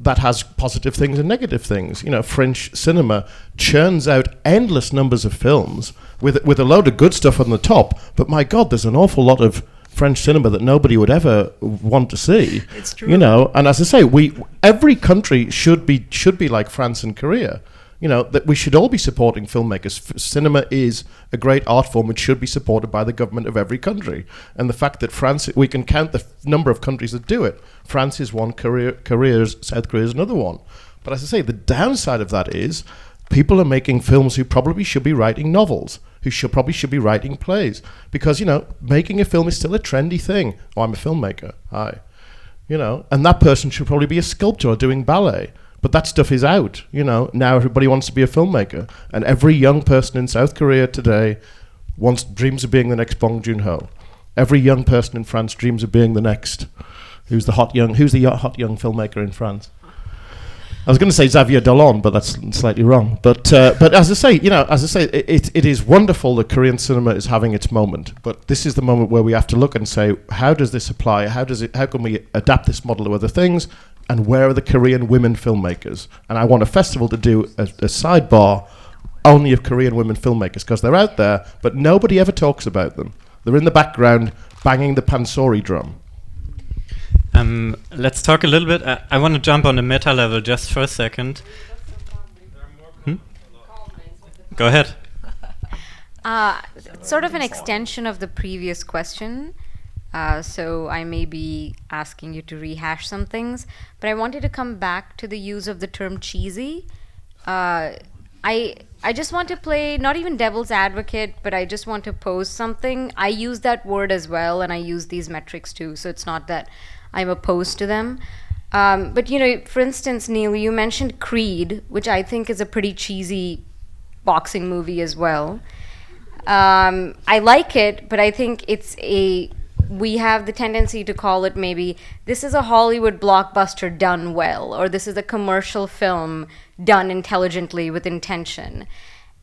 that has positive things and negative things. You know, French cinema churns out endless numbers of films with a load of good stuff on the top, but my God, there's an awful lot of French cinema that nobody would ever want to see. It's true. You know, and as I say, every country should be like France and Korea. You know, that we should all be supporting filmmakers. Cinema is a great art form which should be supported by the government of every country. And the fact that France, we can count the number of countries that do it. France is one, South Korea is another one. But as I say, the downside of that is people are making films who probably should be writing novels, who probably should be writing plays. Because, you know, making a film is still a trendy thing. Oh, I'm a filmmaker. Hi. You know, and that person should probably be a sculptor or doing ballet. But that stuff is out, you know. Now everybody wants to be a filmmaker. And every young person in South Korea today dreams of being the next Bong Joon-ho. Every young person in France dreams of being the next. Who's the hot young filmmaker in France? I was going to say Xavier Dolan, but that's slightly wrong. But as I say, you know, it is wonderful that Korean cinema is having its moment. But this is the moment where we have to look and say, how does this apply? How can we adapt this model to other things? And where are the Korean women filmmakers? And I want a festival to do a sidebar only of Korean women filmmakers, because they're out there, but nobody ever talks about them. They're in the background banging the pansori drum. Let's talk a little bit. I want to jump on the meta level just for a second. Go ahead. Sort of an extension of the previous question. So I may be asking you to rehash some things, but I wanted to come back to the use of the term cheesy. I just want to play not even devil's advocate, but I just want to pose something. I use that word as well, and I use these metrics too, so it's not that I'm opposed to them. But you know, for instance, Neil, you mentioned Creed, which I think is a pretty cheesy boxing movie as well. I like it, but I think we have the tendency to call it maybe this is a Hollywood blockbuster done well, or this is a commercial film done intelligently with intention.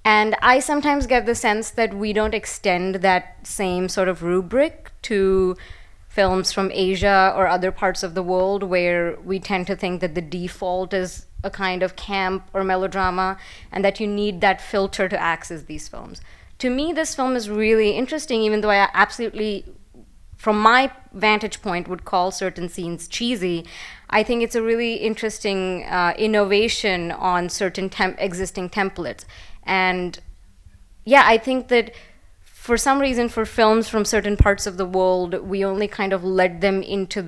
And I sometimes get the sense that we don't extend that same sort of rubric to films from Asia or other parts of the world, where we tend to think that the default is a kind of camp or melodrama, and that you need that filter to access these films. To me, this film is really interesting, even though I absolutely, from my vantage point, would call certain scenes cheesy. I think it's a really interesting innovation on certain existing templates. And yeah, I think that for some reason, for films from certain parts of the world, we only kind of let them into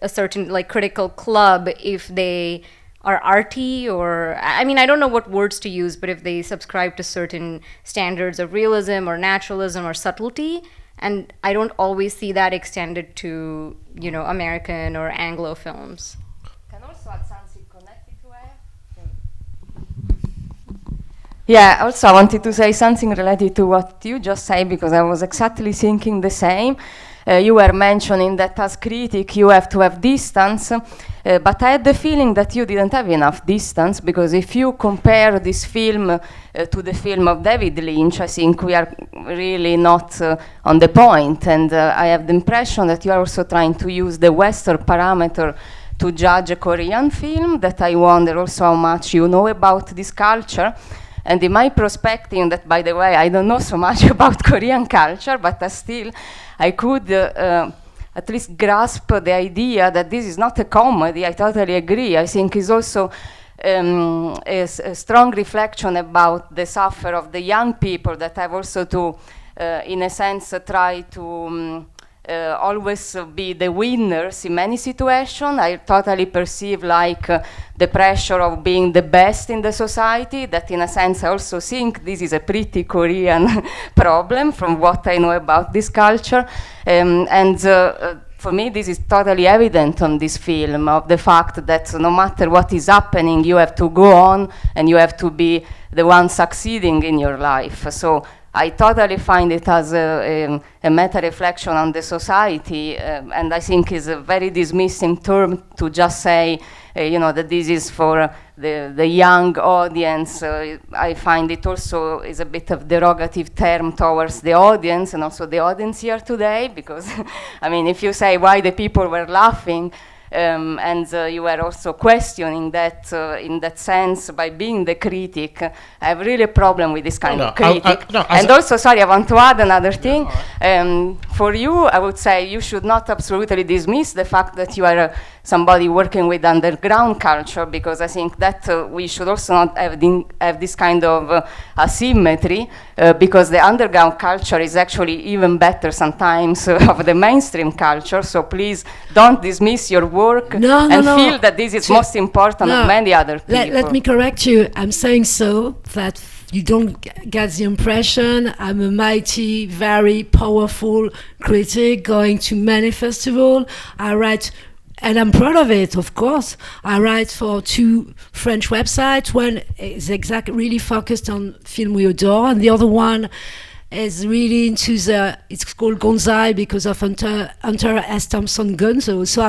a certain like critical club if they are arty, or I mean, I don't know what words to use, but if they subscribe to certain standards of realism or naturalism or subtlety. And I don't always see that extended to, you know, American or Anglo films. Can also add something connected to it. Yeah, also I wanted to say something related to what you just said, because I was exactly thinking the same. You were mentioning that as critic you have to have distance, but I had the feeling that you didn't have enough distance, because if you compare this film to the film of David Lynch, I think we are really not on the point, and I have the impression that you are also trying to use the Western parameter to judge a Korean film, that I wonder also how much you know about this culture. And in my perspective, that by the way, I don't know so much about Korean culture, but still I could at least grasp the idea that this is not a comedy. I totally agree. I think it's also a strong reflection about the suffer of the young people that have also to, in a sense, try to always be the winners in many situations. I totally perceive like the pressure of being the best in the society, that in a sense I also think this is a pretty Korean problem from what I know about this culture. For me this is totally evident on this film, of the fact that no matter what is happening, you have to go on and you have to be the one succeeding in your life. So I totally find it as a meta-reflection on the society, and I think is a very dismissing term to just say, you know, that this is for the young audience. I find it also is a bit of derogative term towards the audience, and also the audience here today, because, I mean, if you say why the people were laughing, and you were also questioning that in that sense by being the critic. I have really a problem with this kind of critic. And also, sorry, I want to add another thing. For you, I would say you should not absolutely dismiss the fact that you are somebody working with underground culture, because I think that we should also not have this kind of asymmetry, because the underground culture is actually even better sometimes of the mainstream culture. So please don't dismiss your work feel that this is most important of many other people. Let me correct you. I'm saying so that you don't get the impression I'm a mighty, very powerful critic going to many festivals. I write, and I'm proud of it, of course. I write for 2 French websites. One is really focused on film we adore, and the other one is really into it's called Gonzai because of Hunter S. Thompson Gonzo. So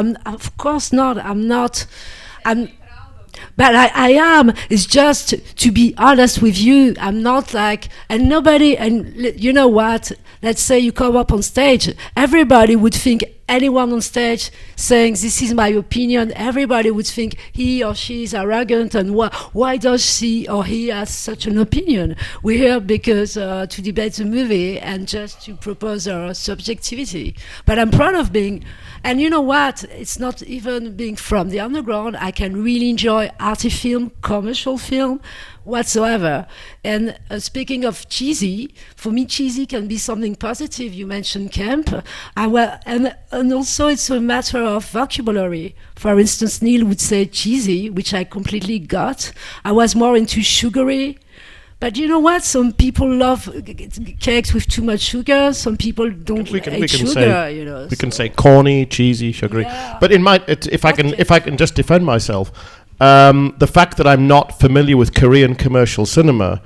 but I am. It's just to be honest with you. I'm not like, and nobody, and you know what? Let's say you come up on stage, everybody would think, anyone on stage saying this is my opinion, everybody would think he or she is arrogant, and why does she or he has such an opinion? We're here because to debate the movie and just to propose our subjectivity. But I'm proud of being, and you know what? It's not even being from the underground. I can really enjoy arty film, commercial film, whatsoever. And speaking of cheesy, for me cheesy can be something positive. You mentioned camp, and also it's a matter of vocabulary. For instance, Neil would say cheesy, which I completely got. I was more into sugary. But you know what? Some people love cakes with too much sugar. Some people don't eat sugar. We can say corny, cheesy, sugary. Yeah. But if I can just defend myself, the fact that I'm not familiar with Korean commercial cinema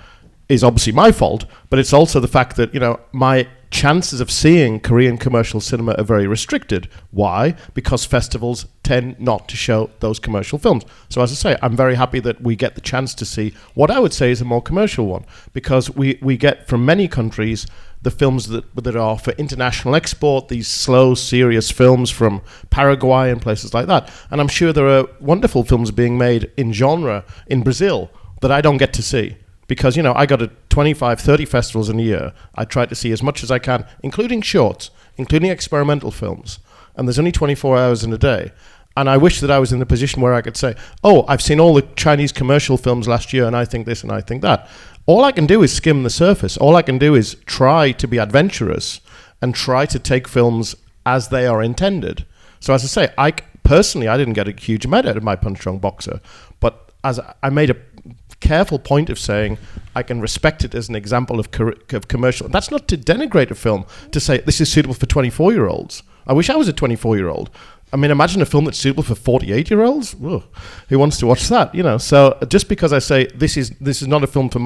is obviously my fault. But it's also the fact that my chances of seeing Korean commercial cinema are very restricted. Why? Because festivals tend not to show those commercial films. So as I say, I'm very happy that we get the chance to see what I would say is a more commercial one, because we get from many countries the films that are for international export, these slow, serious films from Paraguay and places like that. And I'm sure there are wonderful films being made in genre in Brazil that I don't get to see. Because, I go to 25, 30 festivals in a year. I try to see as much as I can, including shorts, including experimental films. And there's only 24 hours in a day. And I wish that I was in the position where I could say, I've seen all the Chinese commercial films last year and I think this and I think that. All I can do is skim the surface. All I can do is try to be adventurous and try to take films as they are intended. So as I say, I didn't get a huge amount out of my Punch Drunk Boxer. But as I made a careful point of saying I can respect it as an example of commercial. That's not to denigrate a film, to say this is suitable for 24-year-olds. I wish I was a 24-year-old. I mean, imagine a film that's suitable for 48-year-olds. Who wants to watch that? So just because I say this is not a film for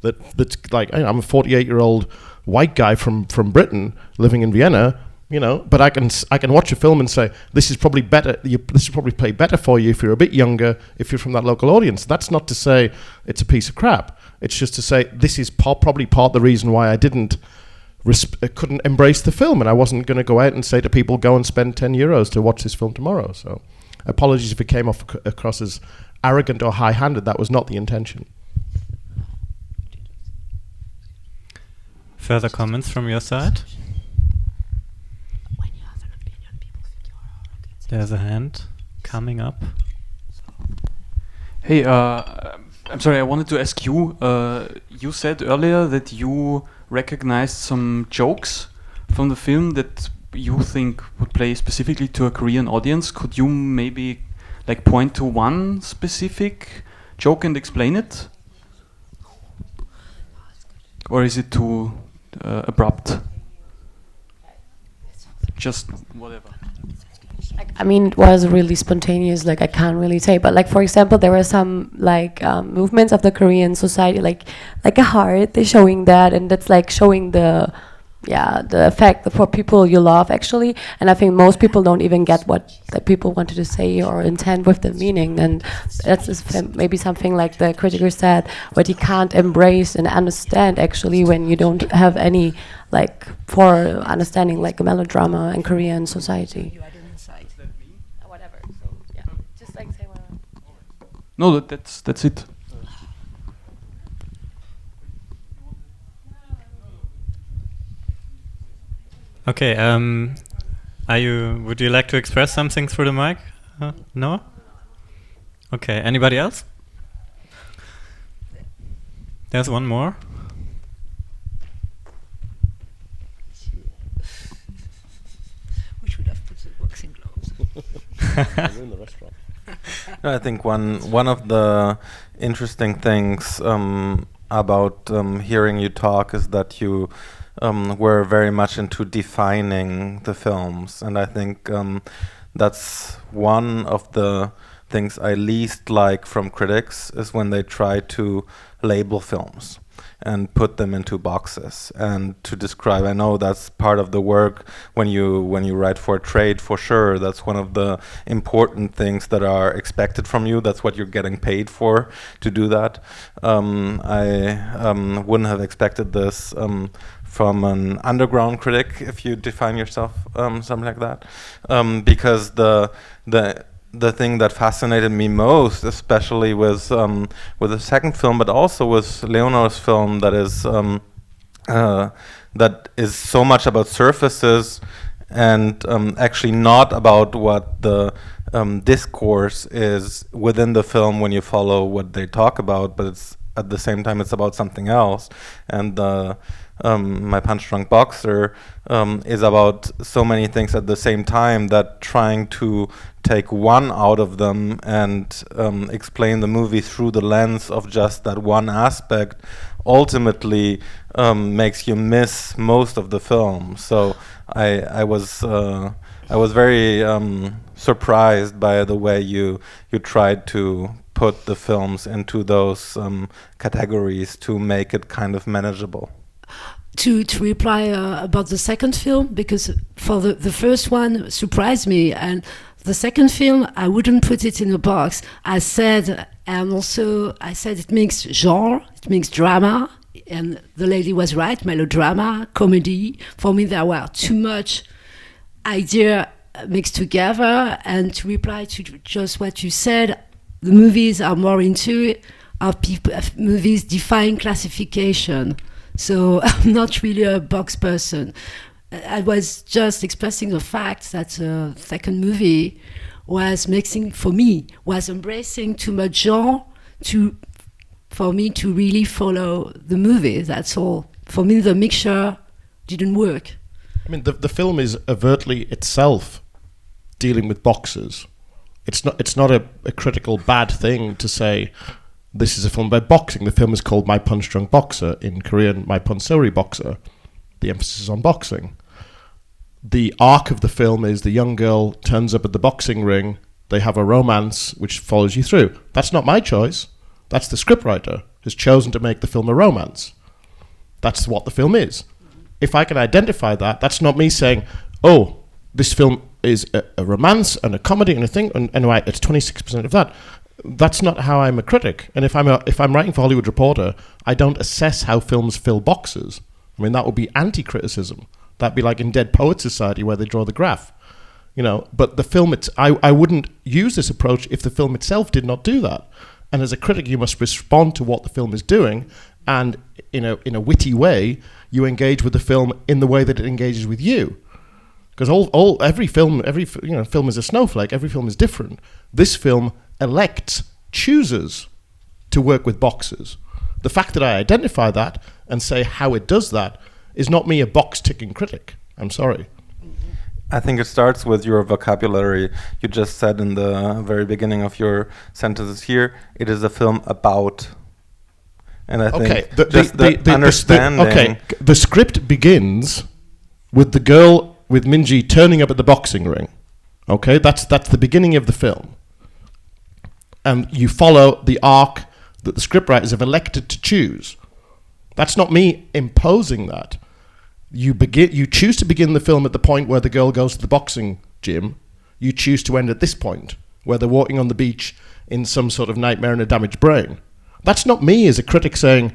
that's like, I'm a 48-year-old white guy from Britain living in Vienna. But I can watch a film and say this is probably better. This will probably play better for you if you're a bit younger, if you're from that local audience. That's not to say it's a piece of crap. It's just to say this is probably part of the reason why I couldn't embrace the film, and I wasn't going to go out and say to people, go and spend €10 to watch this film tomorrow. So, apologies if it came across as arrogant or high-handed. That was not the intention. Further comments from your side? There's a hand coming up. Hey, I'm sorry, I wanted to ask you, you said earlier that you recognized some jokes from the film that you think would play specifically to a Korean audience. Could you maybe point to one specific joke and explain it? Or is it too abrupt? Just whatever. It was really spontaneous, I can't really say, but for example, there were some movements of the Korean society, like a heart, they're showing that, and that's showing the effect for people you love, actually. And I think most people don't even get what the people wanted to say or intend with the meaning, and that's maybe something like the critiker said, what you can't embrace and understand, actually, when you don't have any for understanding a melodrama in Korean society. No, that's it. Okay. Would you like to express something through the mic? No? Okay. Anybody else? There's one more. We should have put the boxing gloves. We're in the restaurant. No, I think one of the interesting things about hearing you talk is that you were very much into defining the films, and I think that's one of the things I least like from critics is when they try to label films and put them into boxes and to describe. I know that's part of the work when you write for a trade, for sure. That's one of the important things that are expected from you. That's what you're getting paid for, to do that. I wouldn't have expected this from an underground critic, if you define yourself something like that, because the thing that fascinated me most, especially with the second film, but also with Leonor's film, that is so much about surfaces and actually not about what the discourse is within the film when you follow what they talk about, but it's at the same time it's about something else. And My Punch-Drunk Boxer is about so many things at the same time that trying to take one out of them and explain the movie through the lens of just that one aspect ultimately makes you miss most of the film. So I was very surprised by the way you tried to put the films into those categories to make it kind of manageable. To reply about the second film, because for the first one surprised me, and the second film I wouldn't put it in a box. I said it makes genre, it makes drama, and the lady was right, melodrama, comedy. For me there were too much idea mixed together. And to reply to just what you said, the movies are more into it, movies define classification. So I'm not really a box person. I was just expressing the fact that the second movie was embracing too much genre for me to really follow the movie. That's all. For me, the mixture didn't work. I mean, the film is overtly itself dealing with boxes. It's not a critical bad thing to say this is a film about boxing. The film is called My Punch-Drunk Boxer, in Korean My Punsori Boxer. The emphasis is on boxing. The arc of the film is the young girl turns up at the boxing ring, they have a romance which follows you through. That's not my choice. That's the scriptwriter who's chosen to make the film a romance. That's what the film is. If I can identify that, that's not me saying, oh, this film is a romance and a comedy and a thing, and anyway, it's 26% of that. That's not how I'm a critic. And if I'm writing for Hollywood Reporter, I don't assess how films fill boxes. I mean, that would be anti-criticism. That'd be like in Dead Poets Society where they draw the graph. But the film, I wouldn't use this approach if the film itself did not do that. And as a critic, you must respond to what the film is doing, and in a witty way, you engage with the film in the way that it engages with you. Because every film is a snowflake. Every film is different. This film chooses to work with boxes. The fact that I identify that and say how it does that is not me a box-ticking critic. I'm sorry. I think it starts with your vocabulary. You just said in the very beginning of your sentences here, it is a film about. And I think the understanding... The script begins with the girl, with Minji, turning up at the boxing ring. Okay, that's the beginning of the film. And you follow the arc that the scriptwriters have elected to choose. That's not me imposing that. You choose to begin the film at the point where the girl goes to the boxing gym. You choose to end at this point, where they're walking on the beach in some sort of nightmare and a damaged brain. That's not me as a critic saying,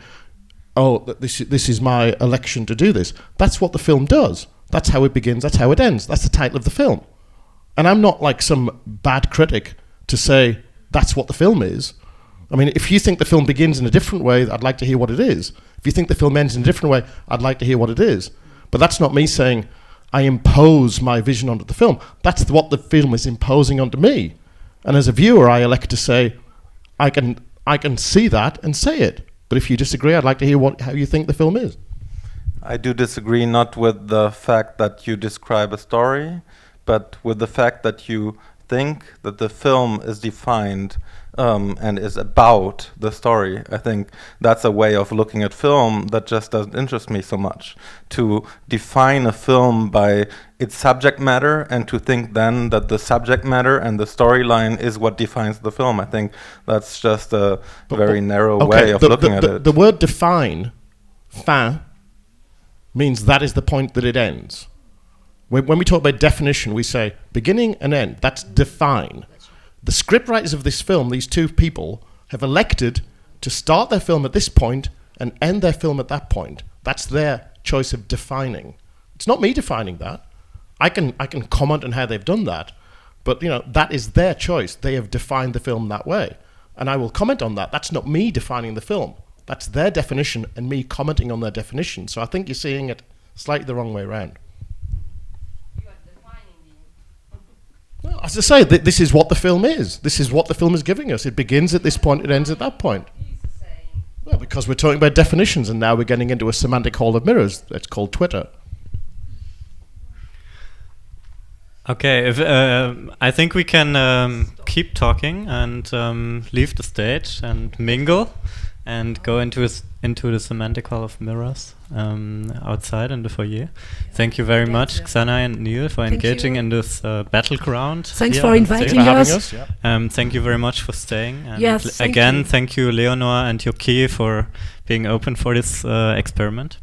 oh, this is my election to do this. That's what the film does. That's how it begins, that's how it ends. That's the title of the film. And I'm not like some bad critic to say that's what the film is. I mean, if you think the film begins in a different way, I'd like to hear what it is. If you think the film ends in a different way, I'd like to hear what it is. But that's not me saying I impose my vision onto the film. That's what the film is imposing onto me. And as a viewer, I elect to say, I can see that and say it. But if you disagree, I'd like to hear how you think the film is. I do disagree not with the fact that you describe a story, but with the fact that you think that the film is defined and is about the story. I think that's a way of looking at film that just doesn't interest me so much. To define a film by its subject matter and to think then that the subject matter and the storyline is what defines the film. I think that's just a very narrow way of looking at it. The word define, fin, means that is the point that it ends. When we talk about definition, we say beginning and end. That's define. The scriptwriters of this film, these two people, have elected to start their film at this point and end their film at that point. That's their choice of defining. It's not me defining that. I can comment on how they've done that, but that is their choice. They have defined the film that way, and I will comment on that. That's not me defining the film. That's their definition and me commenting on their definition. So I think you're seeing it slightly the wrong way around. Well, as I say, this is what the film is. This is what the film is giving us. It begins at this point, it ends at that point. Well, because we're talking about definitions, and now we're getting into a semantic hall of mirrors. It's called Twitter. Okay, I think we can keep talking and leave the stage and mingle and go into the semantic hall of mirrors outside in the foyer. Thank you very much, Xanaé and Neil, for engaging in this battleground. Thanks for inviting us. Thank you very much for staying. And yes, again, thank you, Leonor and Hyuk-ki, for being open for this experiment.